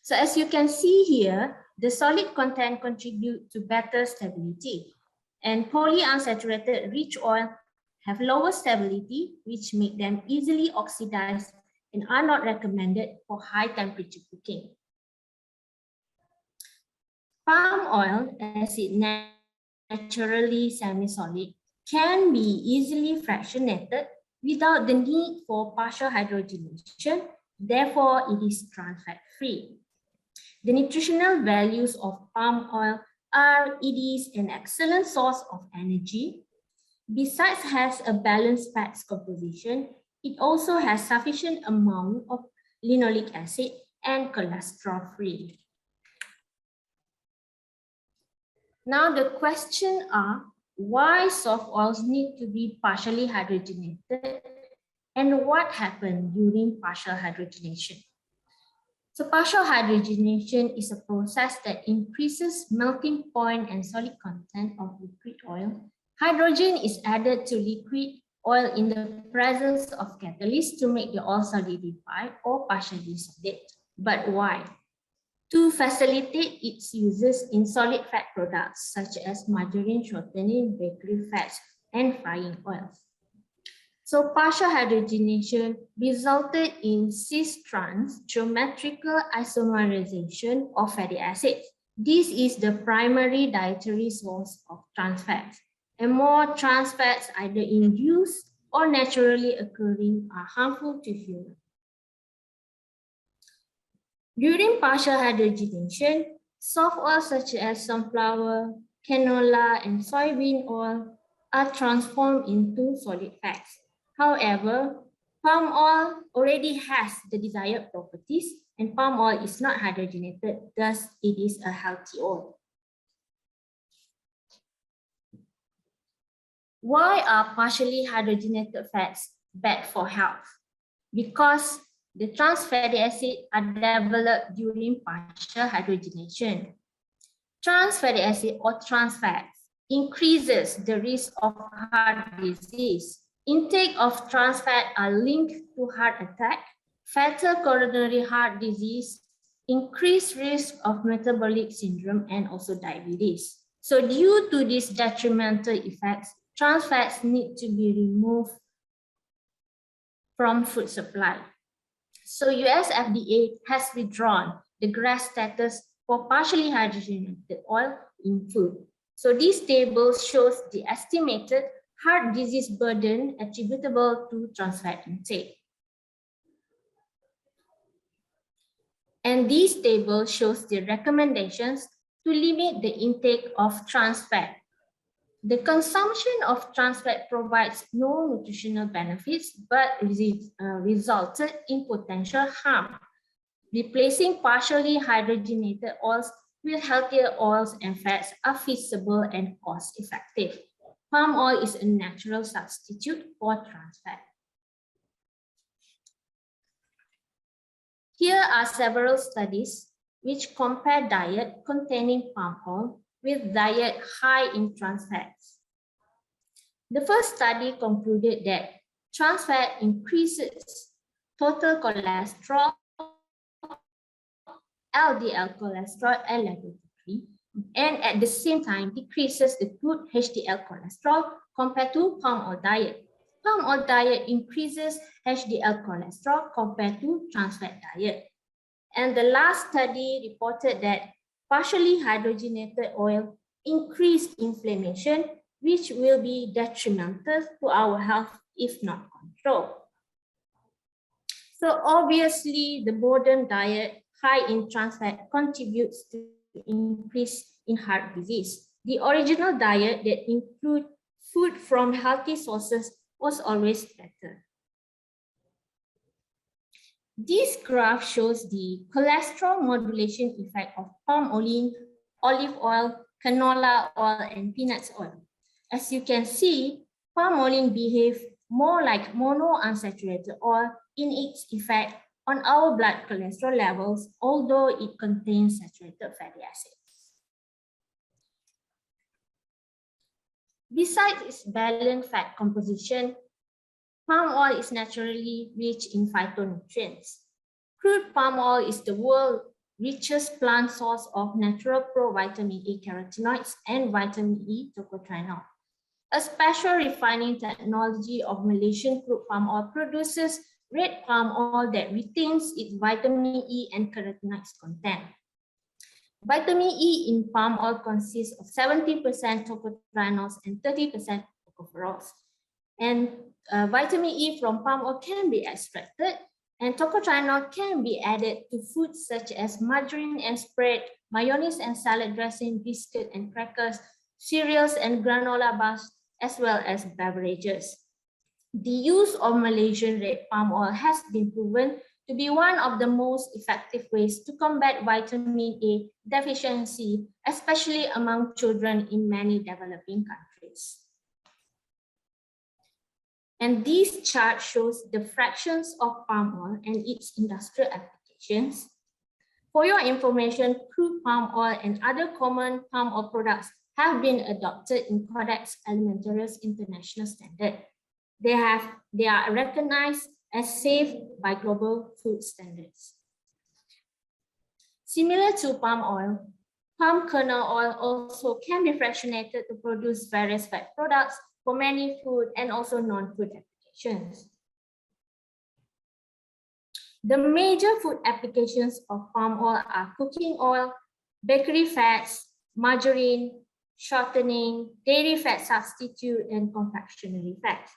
So as you can see here, the solid content contribute to better stability, and polyunsaturated rich oil have lower stability, which make them easily oxidized and are not recommended for high temperature cooking. Palm oil, as it naturally semi-solid, can be easily fractionated without the need for partial hydrogenation. Therefore, it is trans fat free. The nutritional values of palm oil are it is an excellent source of energy. Besides has a balanced fats composition, it also has sufficient amount of linoleic acid and cholesterol free. Now the question are, why soft oils need to be partially hydrogenated and what happened during partial hydrogenation? So partial hydrogenation is a process that increases melting point and solid content of liquid oil. Hydrogen is added to liquid oil in the presence of catalyst to make the oil solidify or partially solid. But why? To facilitate its uses in solid fat products such as margarine, shortening, bakery fats, and frying oils. So partial hydrogenation resulted in cis-trans geometrical isomerization of fatty acids. This is the primary dietary source of trans fats, and more trans fats either induced or naturally occurring are harmful to humans. During partial hydrogenation, soft oils such as sunflower, canola, and soybean oil are transformed into solid fats. However, palm oil already has the desired properties, and palm oil is not hydrogenated, thus it is a healthy oil. Why are partially hydrogenated fats bad for health? Because the trans fatty acids are developed during partial hydrogenation. Trans fatty acid or trans fats increases the risk of heart disease. Intake of trans fat are linked to heart attack, fatal coronary heart disease, increased risk of metabolic syndrome, and also diabetes. So due to these detrimental effects, trans fats need to be removed from food supply. So US FDA has withdrawn the GRAS status for partially hydrogenated oil in food. So this table shows the estimated heart disease burden attributable to trans fat intake. And this table shows the recommendations to limit the intake of trans fat. The consumption of trans fat provides no nutritional benefits, but resulted in potential harm. Replacing partially hydrogenated oils with healthier oils and fats are feasible and cost-effective. Palm oil is a natural substitute for trans fat. Here are several studies which compare diet containing palm oil with diet high in trans fats. The first study concluded that trans fat increases total cholesterol, LDL cholesterol, and lipoprotein, and at the same time decreases the good HDL cholesterol compared to palm oil diet. Palm oil diet increases HDL cholesterol compared to trans fat diet. And the last study reported that partially hydrogenated oil increased inflammation, which will be detrimental to our health if not controlled. So obviously, the modern diet high in trans fat contributes to increase in heart disease. The original diet that include food from healthy sources was always better. This graph shows the cholesterol modulation effect of palm oil, olive oil, canola oil, and peanut oil. As you can see, palm oil behaves more like monounsaturated oil in its effect on our blood cholesterol levels, although it contains saturated fatty acids. Besides its balanced fat composition, palm oil is naturally rich in phytonutrients. Crude palm oil is the world's richest plant source of natural provitamin A carotenoids and vitamin E tocotrienol. A special refining technology of Malaysian crude palm oil produces red palm oil that retains its vitamin E and carotenoids content. Vitamin E in palm oil consists of 70% tocotrienols and 30% tocopherols. And vitamin E from palm oil can be extracted, and tocotrienol can be added to foods such as margarine and spread, mayonnaise and salad dressing, biscuit and crackers, cereals and granola bars, as well as beverages. The use of Malaysian red palm oil has been proven to be one of the most effective ways to combat vitamin A deficiency, especially among children in many developing countries. And this chart shows the fractions of palm oil and its industrial applications. For your information, crude palm oil and other common palm oil products have been adopted in Codex Alimentarius International Standard. They are recognized as safe by global food standards. Similar to palm oil, palm kernel oil also can be fractionated to produce various fat products for many food and also non-food applications. The major food applications of palm oil are cooking oil, bakery fats, margarine, shortening, dairy fat substitute, and confectionery fats.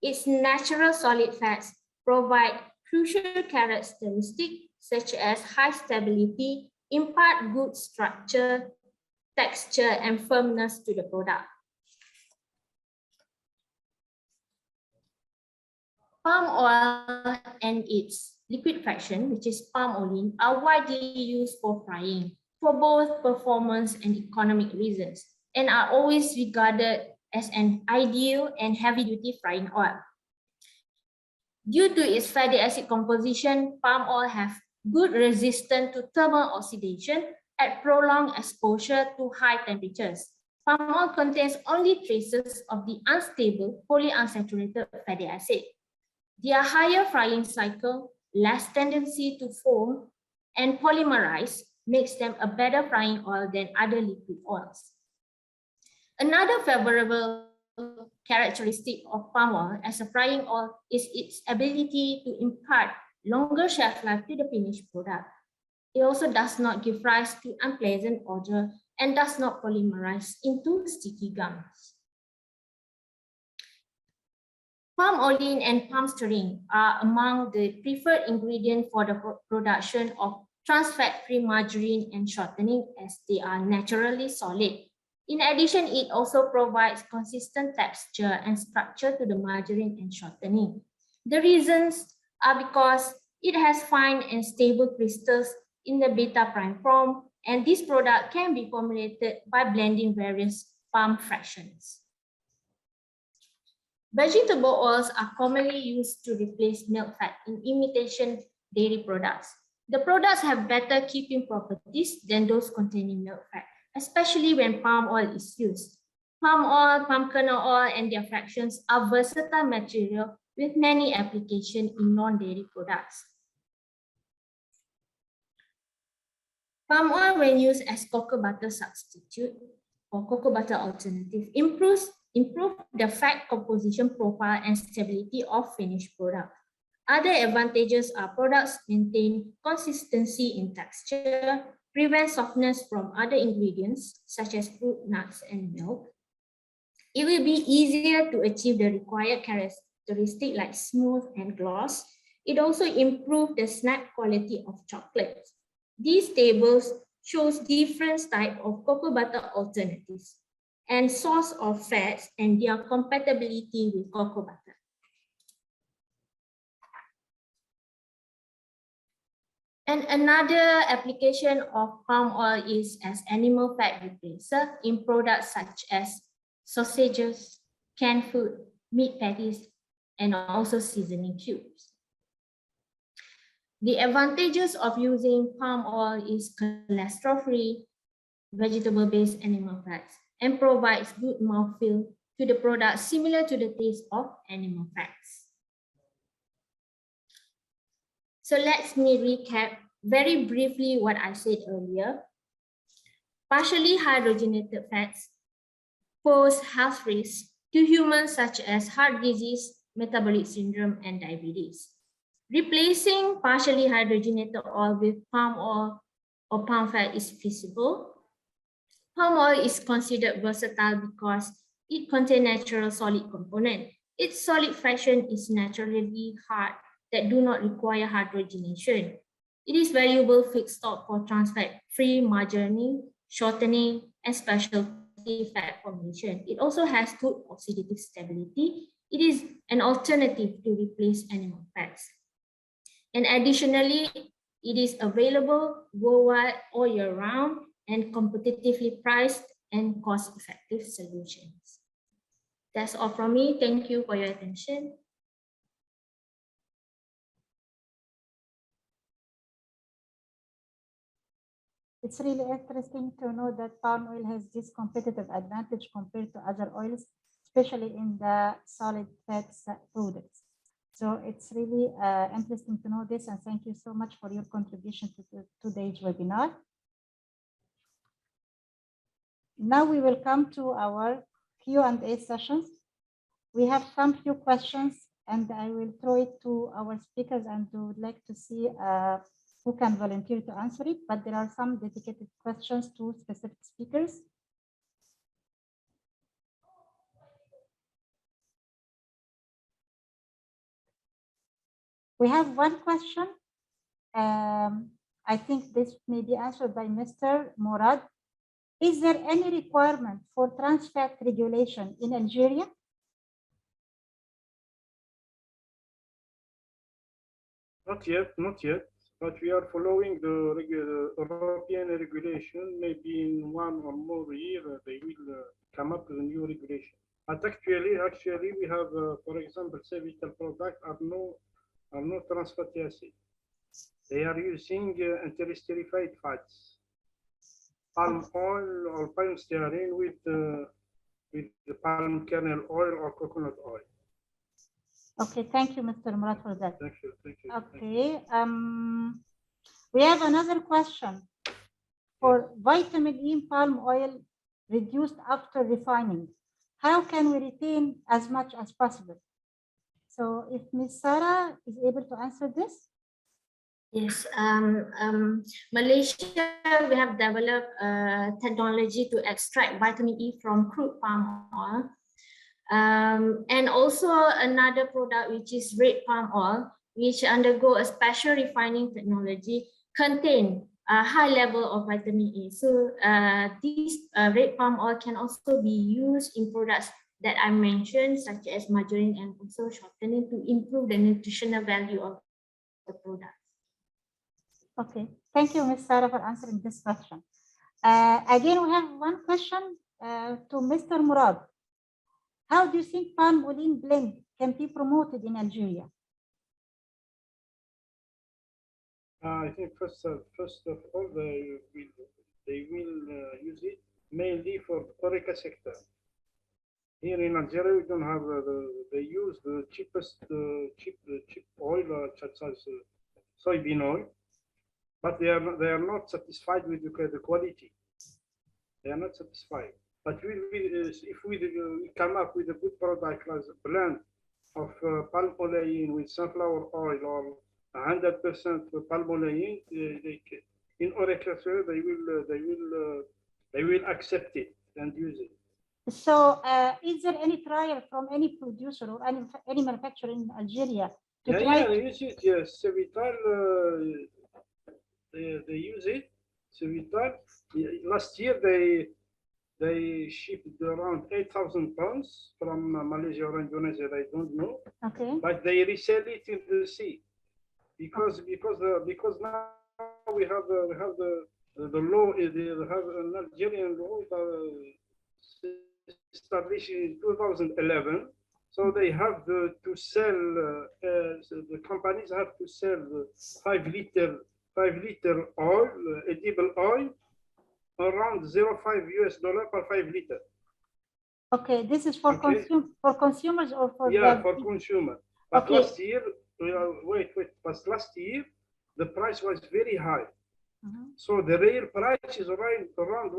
Its natural solid fats provide crucial characteristics such as high stability, impart good structure, texture, and firmness to the product. Palm oil and its liquid fraction, which is palm oil, are widely used for frying for both performance and economic reasons, and are always regarded as an ideal and heavy-duty frying oil. Due to its fatty acid composition, palm oil has good resistance to thermal oxidation at prolonged exposure to high temperatures. Palm oil contains only traces of the unstable polyunsaturated fatty acid. Their higher frying cycle, less tendency to foam and polymerize makes them a better frying oil than other liquid oils. Another favorable characteristic of palm oil as a frying oil is its ability to impart longer shelf life to the finished product. It also does not give rise to unpleasant odor and does not polymerize into sticky gums. Palm oil and palm stearin are among the preferred ingredients for the production of trans-fat-free margarine and shortening, as they are naturally solid. In addition, it also provides consistent texture and structure to the margarine and shortening. The reasons are because it has fine and stable crystals in the beta prime form, and this product can be formulated by blending various palm fractions. Vegetable oils are commonly used to replace milk fat in imitation dairy products. The products have better keeping properties than those containing milk fat, especially when palm oil is used. Palm oil, palm kernel oil, and their fractions are versatile material with many applications in non-dairy products. Palm oil, when used as cocoa butter substitute or cocoa butter alternative, improve the fat composition profile and stability of finished product. Other advantages are products maintain consistency in texture, prevent softness from other ingredients such as fruit, nuts, and milk. It will be easier to achieve the required characteristic like smooth and gloss. It also improves the snap quality of chocolate. These tables shows different types of cocoa butter alternatives and source of fats and their compatibility with cocoa butter. And another application of palm oil is as animal fat replacer in products such as sausages, canned food, meat patties, and also seasoning cubes. The advantages of using palm oil is cholesterol-free, vegetable-based animal fats, and provides good mouthfeel to to the product similar to the taste of animal fats. So let me recap very briefly what I said earlier. Partially hydrogenated fats pose health risks to humans such as heart disease, metabolic syndrome, and diabetes. Replacing partially hydrogenated oil with palm oil or palm fat is feasible. Palm oil is considered versatile because it contains natural solid component. Its solid fraction is naturally hard that do not require hydrogenation. It is valuable feedstock for trans fat-free margarine, shortening, and specialty fat formulation. It also has good oxidative stability. It is an alternative to replace animal fats. And additionally, it is available worldwide all year round and competitively priced and cost-effective solutions. That's all from me. Thank you for your attention. It's really interesting to know that palm oil has this competitive advantage compared to other oils, especially in the solid fats products. So it's really interesting to know this, and thank you so much for your contribution to today's webinar. Now we will come to our Q&A sessions. We have some few questions, and I will throw it to our speakers, and we would like to see who can volunteer to answer it, but there are some dedicated questions to specific speakers. We have one question. I think this may be answered by Mr. Murad. Is there any requirement for trans fat regulation in Algeria? Not yet, but we are following the European regulation. Maybe in 1 or more years, they will come up with a new regulation. But actually, we have, for example, cervical products are no trans fatty acid. They are using interesterified fats, palm oil or palm stearin with the palm kernel oil or coconut oil. Okay, thank you, Mr. Murad, for that. Thank you. Okay, we have another question. For vitamin E in palm oil reduced after refining, how can we retain as much as possible? So if Ms. Sarah is able to answer this. Yes, Malaysia, we have developed technology to extract vitamin E from crude palm oil. And also another product, which is red palm oil, which undergo a special refining technology, contain a high level of vitamin E. So this red palm oil can also be used in products that I mentioned, such as margarine and also shortening, to improve the nutritional value of the product. Okay, thank you, Ms. Sarah, for answering this question. Again, we have one question to Mr. Murad. How do you think palm oil blend can be promoted in Algeria? I think first of all, they will use it mainly for HoReCa sector. Here in Algeria, we don't have they use the cheapest cheap oil, such as soybean oil, but they are not satisfied with the quality. They are not satisfied. But if we come up with a good product as a blend of palm olein with sunflower oil or 100% palm olein, in HoReCa they will accept it and use it. So, is there any trial from any producer or any manufacturer in Algeria to try? They use it. Yes, Cevital, they use it. Cevital. Last year they shipped around 8,000 tons from Malaysia or Indonesia. I don't know. Okay. But they resell it in the sea because now we have the law. They have an Algerian law established in 2011. So they have to sell. The companies have to sell 5 liter oil, edible oil, around $0.5 per 5 liter. Okay, this is for Okay. for consumers or for Yeah, the for consumer. But Okay. last year, wait, but last year, the price was very high. Mhm. So the real price is around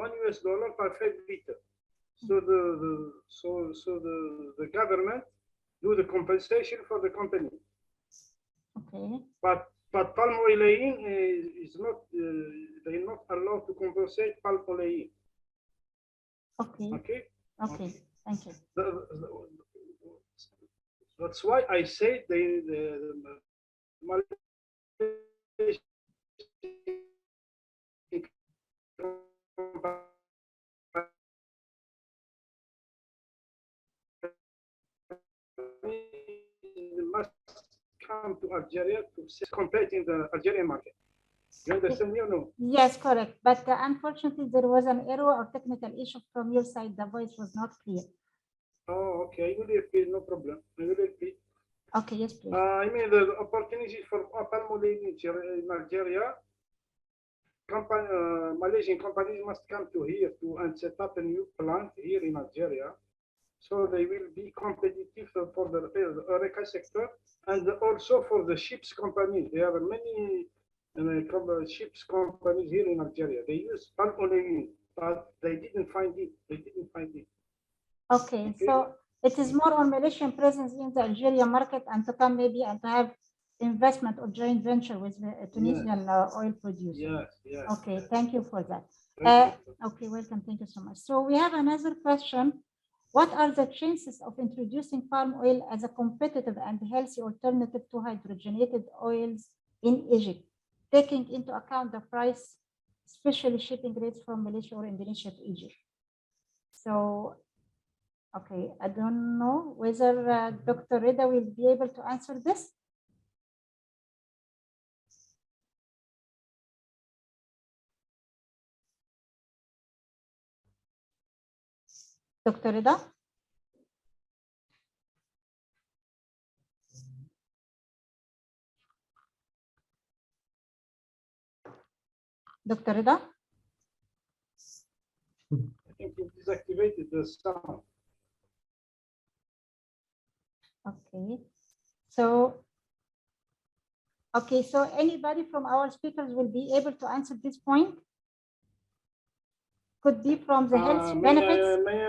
one US dollar per 5 liter. So the government do the compensation for the company. Okay. But palm oil is not they're not allowed to compensate palm oil. Okay. Okay. Okay. Thank you. That's why I say the must come to Algeria to compete in the Algerian market. You understand me or no? Yes, correct. But unfortunately, there was an error or technical issue from your side. The voice was not clear. Oh, okay. I will repeat, no problem. I will repeat. Okay, yes, please. I mean, the opportunity for palm oil in Algeria, Malaysian companies must come to here and set up a new plant here in Algeria. So they will be competitive for the HoReCa sector and also for the ships companies. There are many ships companies here in Algeria. They use palm oil, but they didn't find it. They didn't find it. Okay, so it is more on Malaysian presence in the Algeria market and to come maybe and to have investment or joint venture with the Tunisian oil producer. Yes, yes. Okay, yes. thank you for that. Thank you. Okay, welcome. Thank you so much. So we have another question. What are the chances of introducing palm oil as a competitive and healthy alternative to hydrogenated oils in Egypt, taking into account the price, especially shipping rates from Malaysia or Indonesia to Egypt? So, okay, I don't know whether Dr. Reda will be able to answer this. Dr. Reda? Dr. Reda? I think it deactivated the sound. Okay. So, okay, so anybody from our speakers will be able to answer this point? Could be from the health benefits. May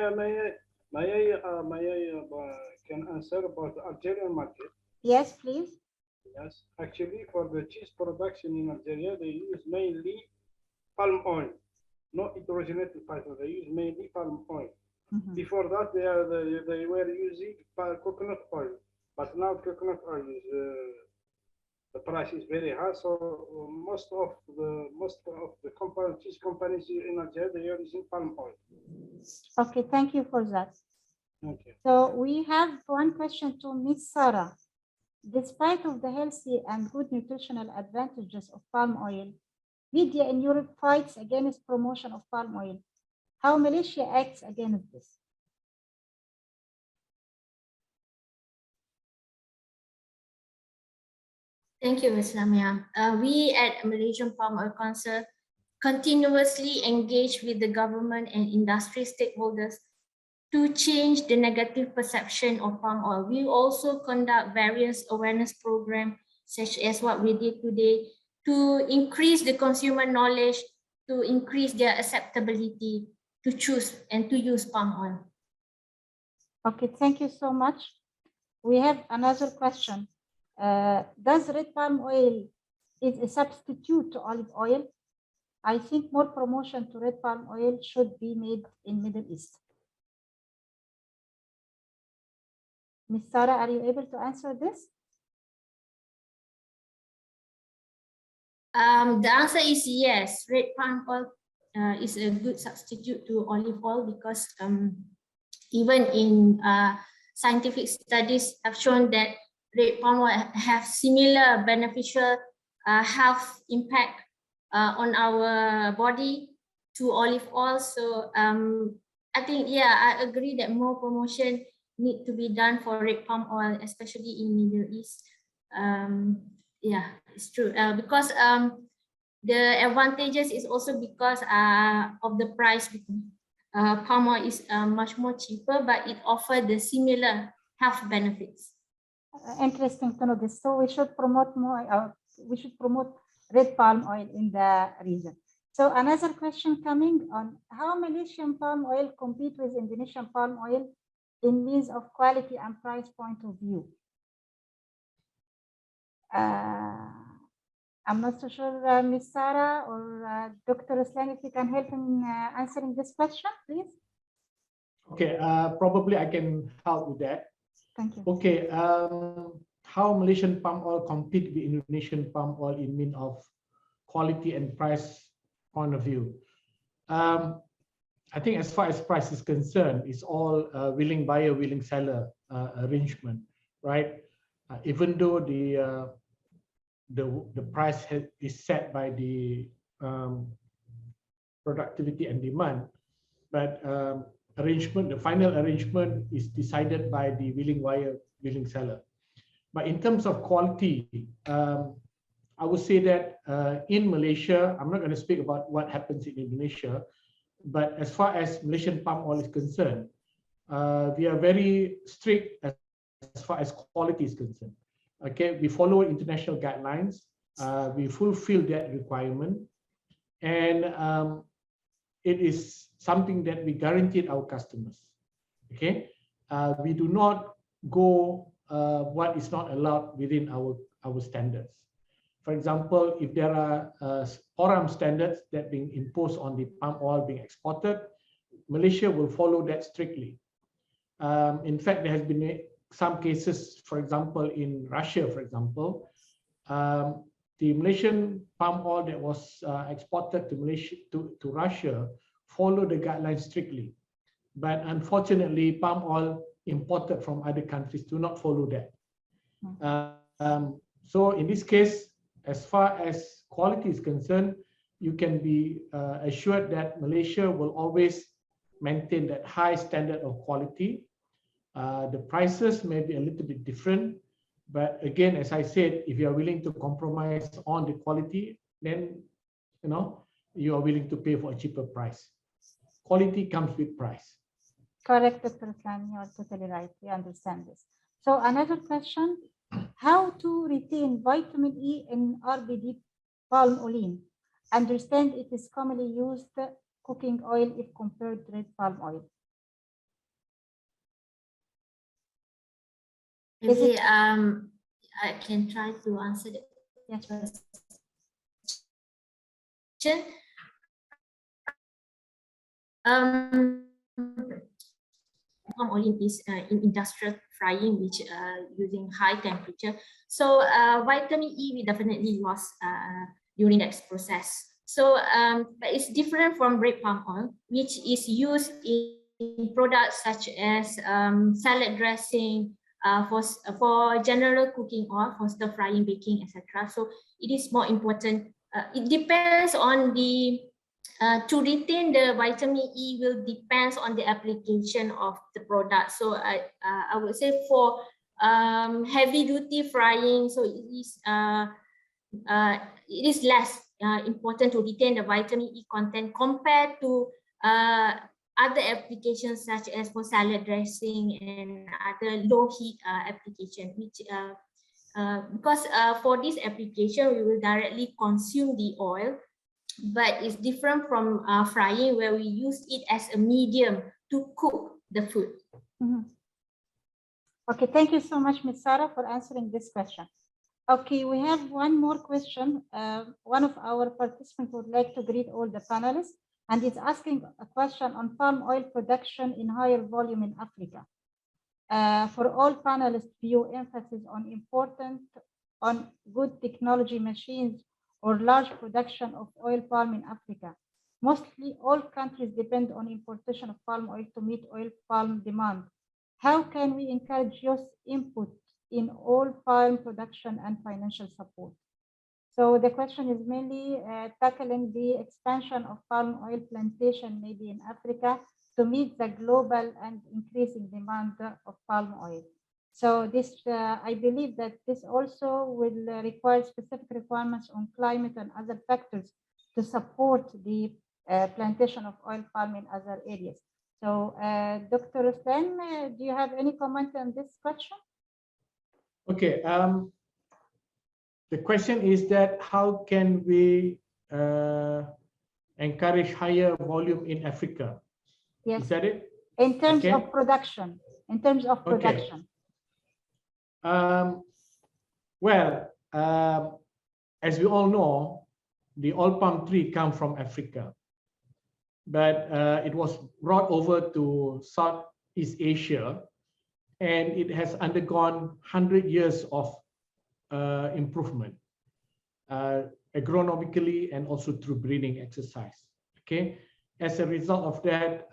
I can answer about the Algerian market? Yes, please. Yes, actually, for the cheese production in Algeria, they use mainly palm oil, not hydrogenated palm oil. They use mainly palm oil. Before that, they were using coconut oil, but now coconut oil is the price is very high. So most of the cheese companies in Algeria, they are using palm oil. Okay, thank you for that. Okay. So we have one question to Ms. Sarah. Despite of the healthy and good nutritional advantages of palm oil, media in Europe fights against promotion of palm oil. How Malaysia acts against this? Thank you, Ms. Lamia. We at Malaysian Palm Oil Council continuously engage with the government and industry stakeholders to change the negative perception of palm oil. We also conduct various awareness programs, such as what we did today, to increase the consumer knowledge, to increase their acceptability to choose and to use palm oil. Okay, thank you so much. We have another question. Does red palm oil is a substitute to olive oil? I think more promotion to red palm oil should be made in Middle East. Ms. Sarah, are you able to answer this? The answer is yes. Red palm oil is a good substitute to olive oil because even in scientific studies have shown that red palm oil have similar beneficial health impact on our body to olive oil. So I think, yeah, I agree that more promotion need to be done for red palm oil, especially in Middle East. Yeah, it's true. Because the advantages is also because of the price. palm oil is much more cheaper, but it offers the similar health benefits. Interesting to know this. So we should promote more. We should promote red palm oil in the region. So another question coming on: how Malaysian palm oil compete with Indonesian palm oil in means of quality and price point of view? I'm not so sure, Ms. Sarah or Dr. Ruslan, if you can help in answering this question, please. Okay, probably I can help with that. Thank you. Okay, how Malaysian palm oil compete with Indonesian palm oil in mean of quality and price point of view? I think as far as price is concerned, it's all willing buyer, willing seller arrangement, right? Even though the price is set by the productivity and demand, but the final arrangement is decided by the willing buyer, willing seller. But in terms of quality, I would say that in Malaysia, I'm not going to speak about what happens in Indonesia, but as far as Malaysian palm oil is concerned, we are very strict as far as quality is concerned. Okay, we follow international guidelines, we fulfill that requirement, and it is something that we guaranteed our customers. Okay, we do not go what is not allowed within our standards. For example, if there are ORAM standards that being imposed on the palm oil being exported, Malaysia will follow that strictly. In fact, there has been some cases, for example, in Russia, for example, the Malaysian palm oil that was exported to Malaysia to Russia followed the guidelines strictly. But unfortunately, palm oil imported from other countries do not follow that. So in this case, as far as quality is concerned, you can be assured that Malaysia will always maintain that high standard of quality. The prices may be a little bit different, but again, as I said, if you are willing to compromise on the quality, then you are willing to pay for a cheaper price. Quality comes with price. Correct, Dr. Ruslan, you are totally right. We understand this. So another question: how to retain vitamin E in RBD palm oil? Understand it is commonly used cooking oil if compared to red palm oil. Maybe I can try to answer that. Yes, question. Palm oil is in industrial frying, which using high temperature. So vitamin E we definitely lost during that process. So but it's different from red palm oil, which is used in products such as salad dressing, for general cooking oil, for stir frying, baking, etc. So it is more important. It depends on the to retain the vitamin E will depends on the application of the product. So I would say for heavy duty frying, so it is less important to retain the vitamin E content compared to other applications such as for salad dressing and other low heat application, which because for this application we will directly consume the oil, but it's different from frying, where we use it as a medium to cook the food. Okay, thank you so much, Ms. Sarah, for answering this question. Okay, we have one more question. One of our participants would like to greet all the panelists, and it's asking a question on palm oil production in higher volume in Africa. For all panelists, view emphasis on good technology machines or large production of oil palm in Africa. Mostly all countries depend on importation of palm oil to meet oil palm demand. How can we encourage youth input in oil palm production and financial support? So the question is mainly tackling the expansion of palm oil plantation maybe in Africa to meet the global and increasing demand of palm oil. So this, I believe that this also will require specific requirements on climate and other factors to support the plantation of oil palm in other areas. So, Dr. Ruslan, do you have any comment on this question? Okay. The question is that how can we encourage higher volume in Africa? Yes. Is that it? In terms Okay. of production. In terms of production. As we all know, the oil palm tree comes from Africa, but it was brought over to Southeast Asia, and it has undergone 100 years of improvement, agronomically and also through breeding exercise. Okay, as a result of that,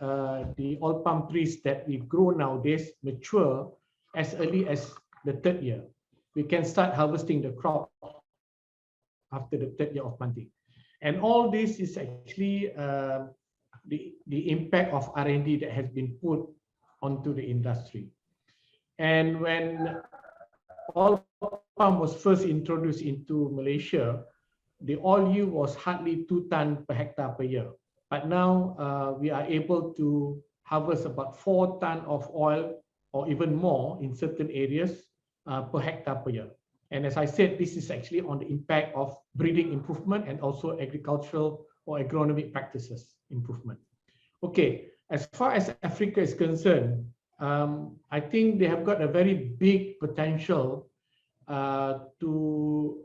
the oil palm trees that we grow nowadays mature as early as the 3rd year. We can start harvesting the crop after the 3rd year of planting. And all this is actually the impact of R&D that has been put onto the industry. And when oil palm was first introduced into Malaysia, the oil yield was hardly 2 tons per hectare per year. But now we are able to harvest about 4 tons of oil or even more in certain areas per hectare per year. And as I said, this is actually on the impact of breeding improvement and also agricultural or agronomic practices improvement. Okay, as far as Africa is concerned, I think they have got a very big potential to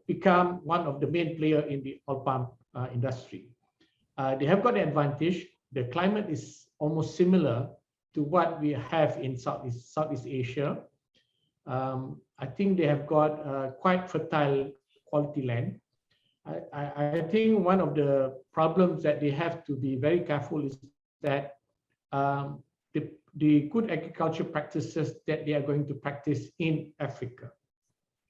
become one of the main players in the oil palm industry. They have got the advantage. The climate is almost similar to what we have in Southeast Asia. I think they have got quite fertile quality land. I think one of the problems that they have to be very careful is that the good agriculture practices that they are going to practice in Africa.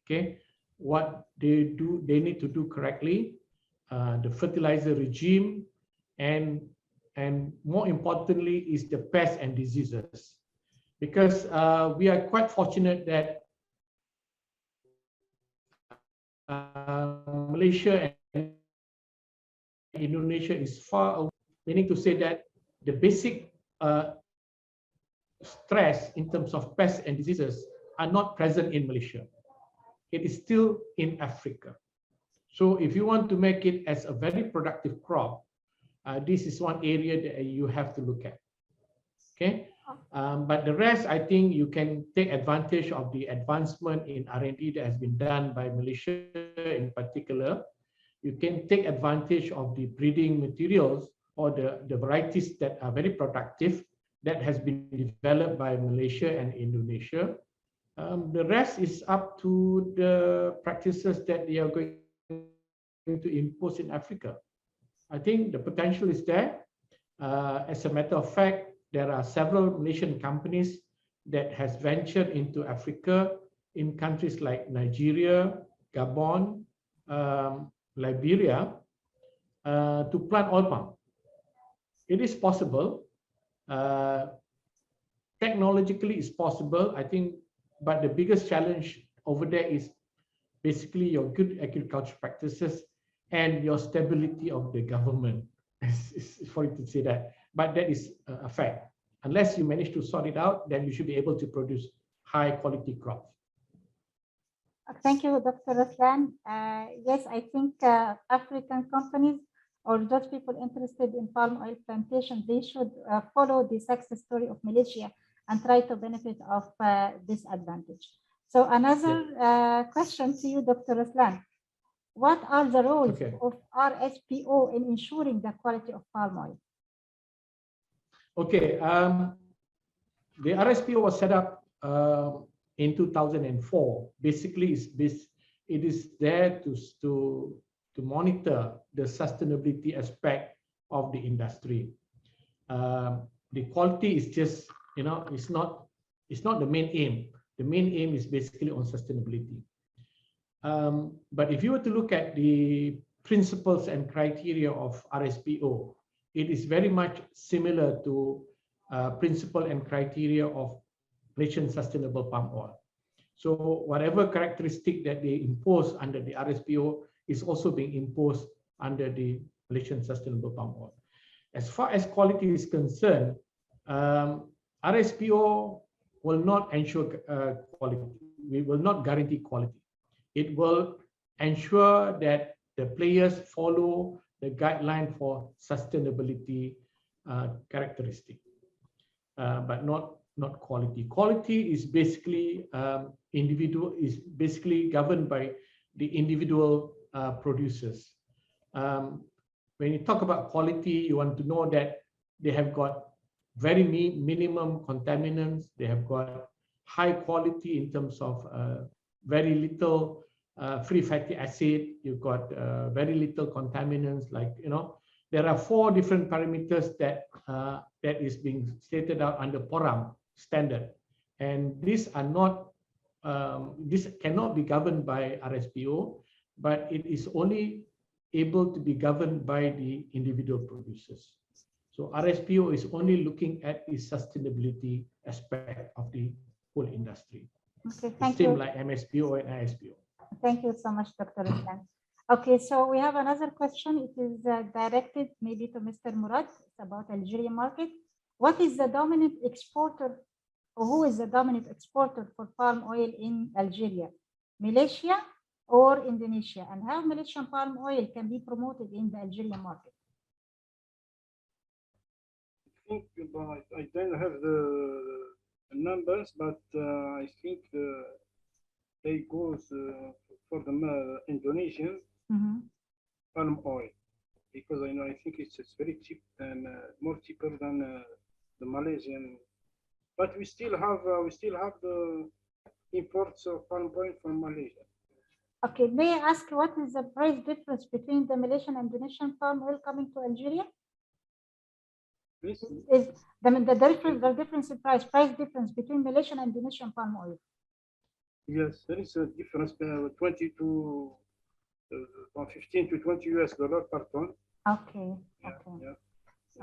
Okay, what they need to do correctly, the fertilizer regime, and more importantly is the pests and diseases, because we are quite fortunate that Malaysia and Indonesia is far away, meaning to say that the basic stress in terms of pests and diseases are not present in Malaysia. It is still in Africa. So if you want to make it as a very productive crop, this is one area that you have to look at. Okay, but the rest, I think you can take advantage of the advancement in R&D that has been done by Malaysia in particular. You can take advantage of the breeding materials or the varieties that are very productive that has been developed by Malaysia and Indonesia. The rest is up to the practices that they are going to impose in Africa. I think the potential is there. As a matter of fact, there are several Malaysian companies that has ventured into Africa in countries like Nigeria, Gabon, Liberia, to plant oil palm. It is possible. Technologically, it's possible, I think, but the biggest challenge over there is basically your good agriculture practices and your stability of the government. For it to say that, but that is a fact. Unless you manage to sort it out, then you should be able to produce high quality crops. Thank you, Dr. Ruslan. Yes, I think African companies or those people interested in palm oil plantation, they should follow the success story of Malaysia and try to benefit of this advantage. So another question to you, Dr. Ruslan. What are the roles of RSPO in ensuring the quality of palm oil? Okay, the RSPO was set up in 2004. Basically, it is there to monitor the sustainability aspect of the industry. The quality is just, it's not the main aim. The main aim is basically on sustainability. But if you were to look at the principles and criteria of RSPO, it is very much similar to principle and criteria of Malaysian Sustainable Palm Oil. So whatever characteristic that they impose under the RSPO is also being imposed under the Malaysian Sustainable Palm Oil. As far as quality is concerned, RSPO will not ensure quality. We will not guarantee quality. It will ensure that the players follow the guideline for sustainability characteristic, but not quality. Quality is basically governed by the individual producers. When you talk about quality, you want to know that they have got very minimum contaminants. They have got high quality in terms of very little free fatty acid. You've got very little contaminants. Like, you know, there are 4 different parameters that that is being stated out under PORAM standard, and these are not this cannot be governed by RSPO, but it is only able to be governed by the individual producers. So RSPO is only looking at the sustainability aspect of the whole industry. Okay, thank Same you. like MSPO and ISPO. Thank you so much, Dr. Ruslan. Okay, so we have another question. It is directed maybe to Mr. Murad. It's about Algerian market. What is the dominant exporter, or who is the dominant exporter for palm oil in Algeria? Malaysia or Indonesia? And how Malaysian palm oil can be promoted in the Algerian market? I think I don't have the numbers, but I think they go for the Indonesian palm oil, because I think it's very cheap and more cheaper than the Malaysian. But we still have the imports of palm oil from Malaysia. Okay, may I ask what is the price difference between the Malaysian and Indonesian palm oil coming to Algeria? Please? Is the difference in price difference between Malaysian and Indonesian palm oil? Yes, there is a difference between 20 to 15 to 20 US dollar per ton. Okay, Yeah, okay, yeah.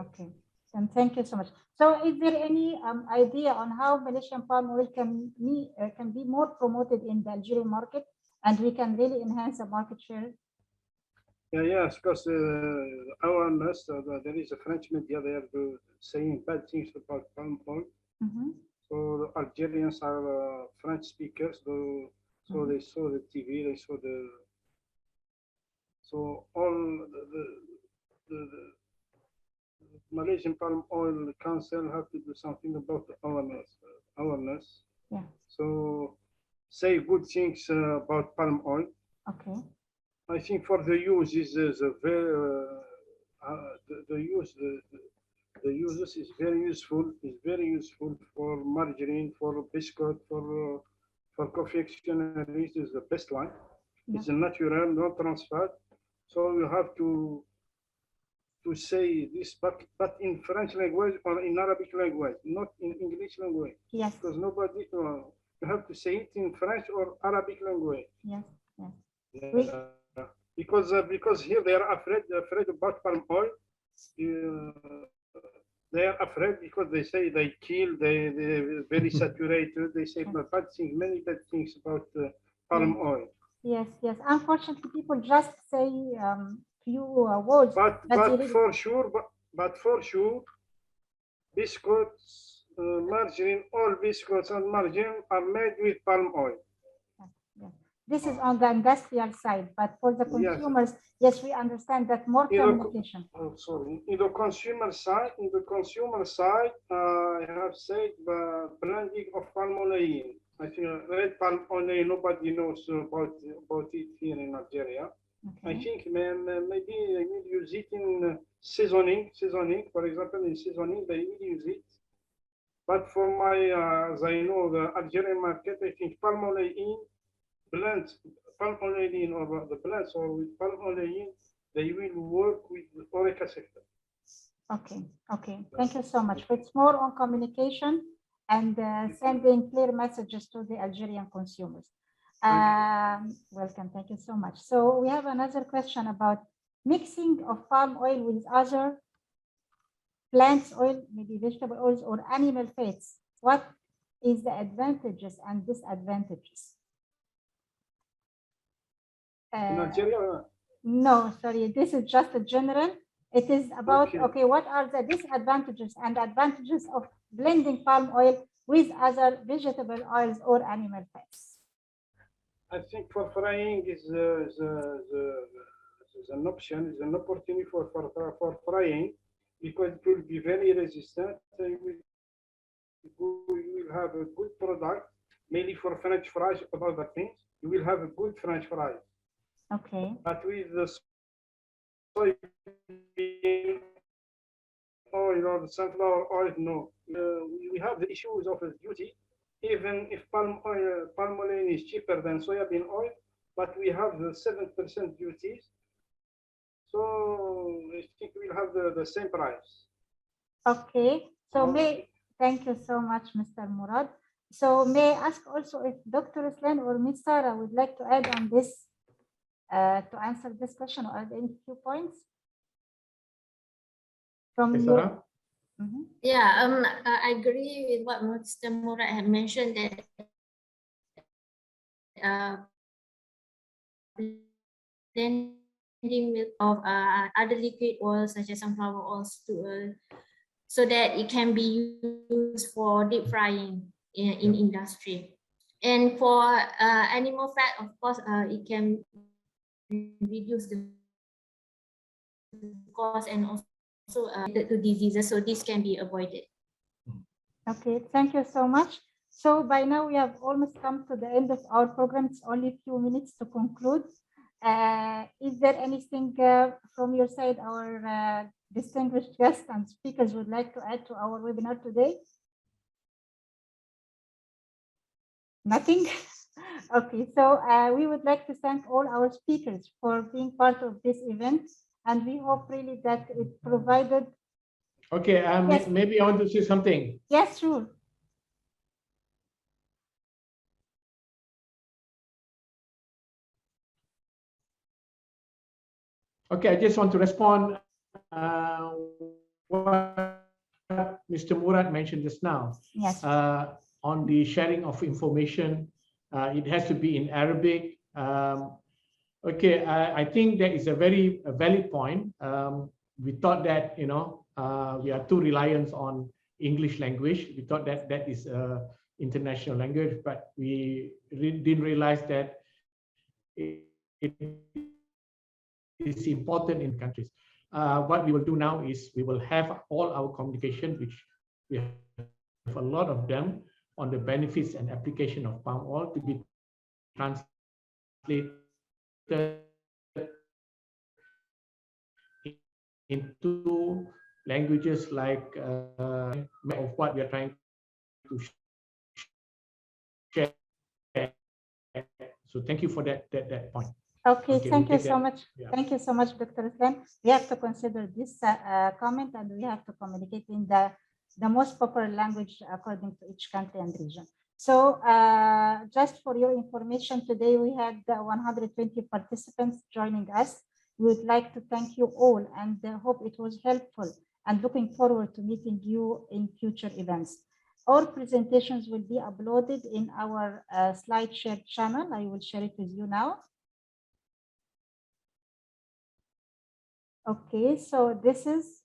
okay. And thank you so much. So is there any idea on how Malaysian palm oil can be more promoted in the Algerian market, and we can really enhance the market share? Yeah, yes, because awareness, there is a French media there saying bad things about palm oil. So the Algerians are French speakers, so they saw the TV, they saw so all the Malaysian Palm Oil Council have to do something about the awareness. Yeah. So say good things about palm oil. Okay. I think for the use is a very the uses is very useful. Is very useful for margarine, for biscuit, for confectionery. Is the best line. Yeah. It's a natural, no trans fat. So you have to say this, but in French language or in Arabic language, not in English language. Yes. Because nobody, you have to say it in French or Arabic language. Yes. Yes. Yeah. Because here they are afraid about palm oil. They are afraid because they say they kill, they're very saturated. They say bad things, many bad things about palm oil. Yes, yes. Unfortunately, people just say few words. But for sure, biscuits, margarine, all biscuits and margarine are made with palm oil. Yes. This is on the industrial side, but for the consumers, yes, we understand that more communication. Sorry. In the consumer side, I have said the blending of palm oil. I think red palm oil, nobody knows about it here in Algeria. Okay. I think maybe they will use it in seasoning. For example, in seasoning, they will use it. But for my, as I know, the Algerian market, I think palm oil blends, palm oil or the blends or with palm oil, they will work with the Oreca sector. Okay. Thank you so much. It's more on communication and sending clear messages to the Algerian consumers. Welcome. Thank you so much. So we have another question about mixing of palm oil with other plants oil, maybe vegetable oils or animal fats. What is the advantages and disadvantages? In Algeria? No, sorry. This is just a general. It is about, Okay. okay, what are the disadvantages and advantages of blending palm oil with other vegetable oils or animal fats? I think for frying is an option, is an opportunity for frying, because it will be very resistant. And you will have a good product, mainly for French fries or other things. You will have a good French fries. Okay. But with the soybean oil or the sunflower oil, no. We have the issues of the duty, even if palm oil is cheaper than soybean oil, but we have the 7% duties. So I think we'll have the same price. Okay. So thank you so much, Mr. Murad. So may I ask also if Dr. Islan or Ms. Sarah would like to add on this to answer this question or add any few points from Yes, you? Sarah? Mhm. Yeah, I agree with what Mr. Murad had mentioned, that blending with of other liquid oils such as sunflower oils so that it can be used for deep frying in industry. And for animal fat, of course, it can reduce the cost and also related to diseases, so this can be avoided. Okay, thank you so much. So by now we have almost come to the end of our program. It's only a few minutes to conclude. Is there anything from your side, our distinguished guests and speakers would like to add to our webinar today? Nothing? Okay, so we would like to thank all our speakers for being part of this event, and we hope really that it provided. Okay, Yes. maybe I want to say something. Yes, sure. Okay, I just want to respond what Mr. Murad mentioned just now. Yes. On the sharing of information, it has to be in Arabic. Okay, I think that is a very valid point. We thought that, you know, we are too reliant on English language. We thought that that is international language, but we didn't realize that it is important in countries. What we will do now is we will have all our communication, which we have a lot of them, on the benefits and application of palm oil to be translated into languages like of what we are trying to share. So thank you for that point. Okay, thank we'll you so much. Yeah. Thank you so much, Dr. Islam. We have to consider this comment, and we have to communicate in the most popular language according to each country and region. So just for your information, today we had 120 participants joining us. We would like to thank you all and hope it was helpful, and looking forward to meeting you in future events. All presentations will be uploaded in our slide share channel. I will share it with you now. Okay, so this is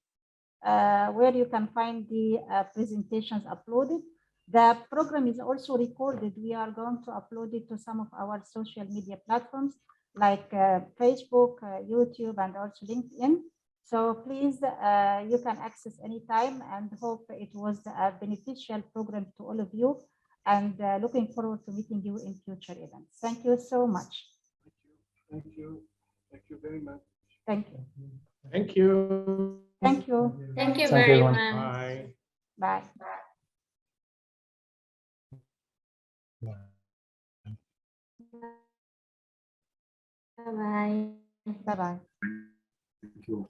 where you can find the presentations uploaded. The program is also recorded. We are going to upload it to some of our social media platforms like Facebook, YouTube, and also LinkedIn. So please, you can access anytime, and hope it was a beneficial program to all of you, and looking forward to meeting you in future events. Thank you so much. Thank you. Thank you very much. Thank you. Thank you. Thank you. Thank you Thank very you, much. Bye. Bye. Bye-bye. Bye-bye. Thank you.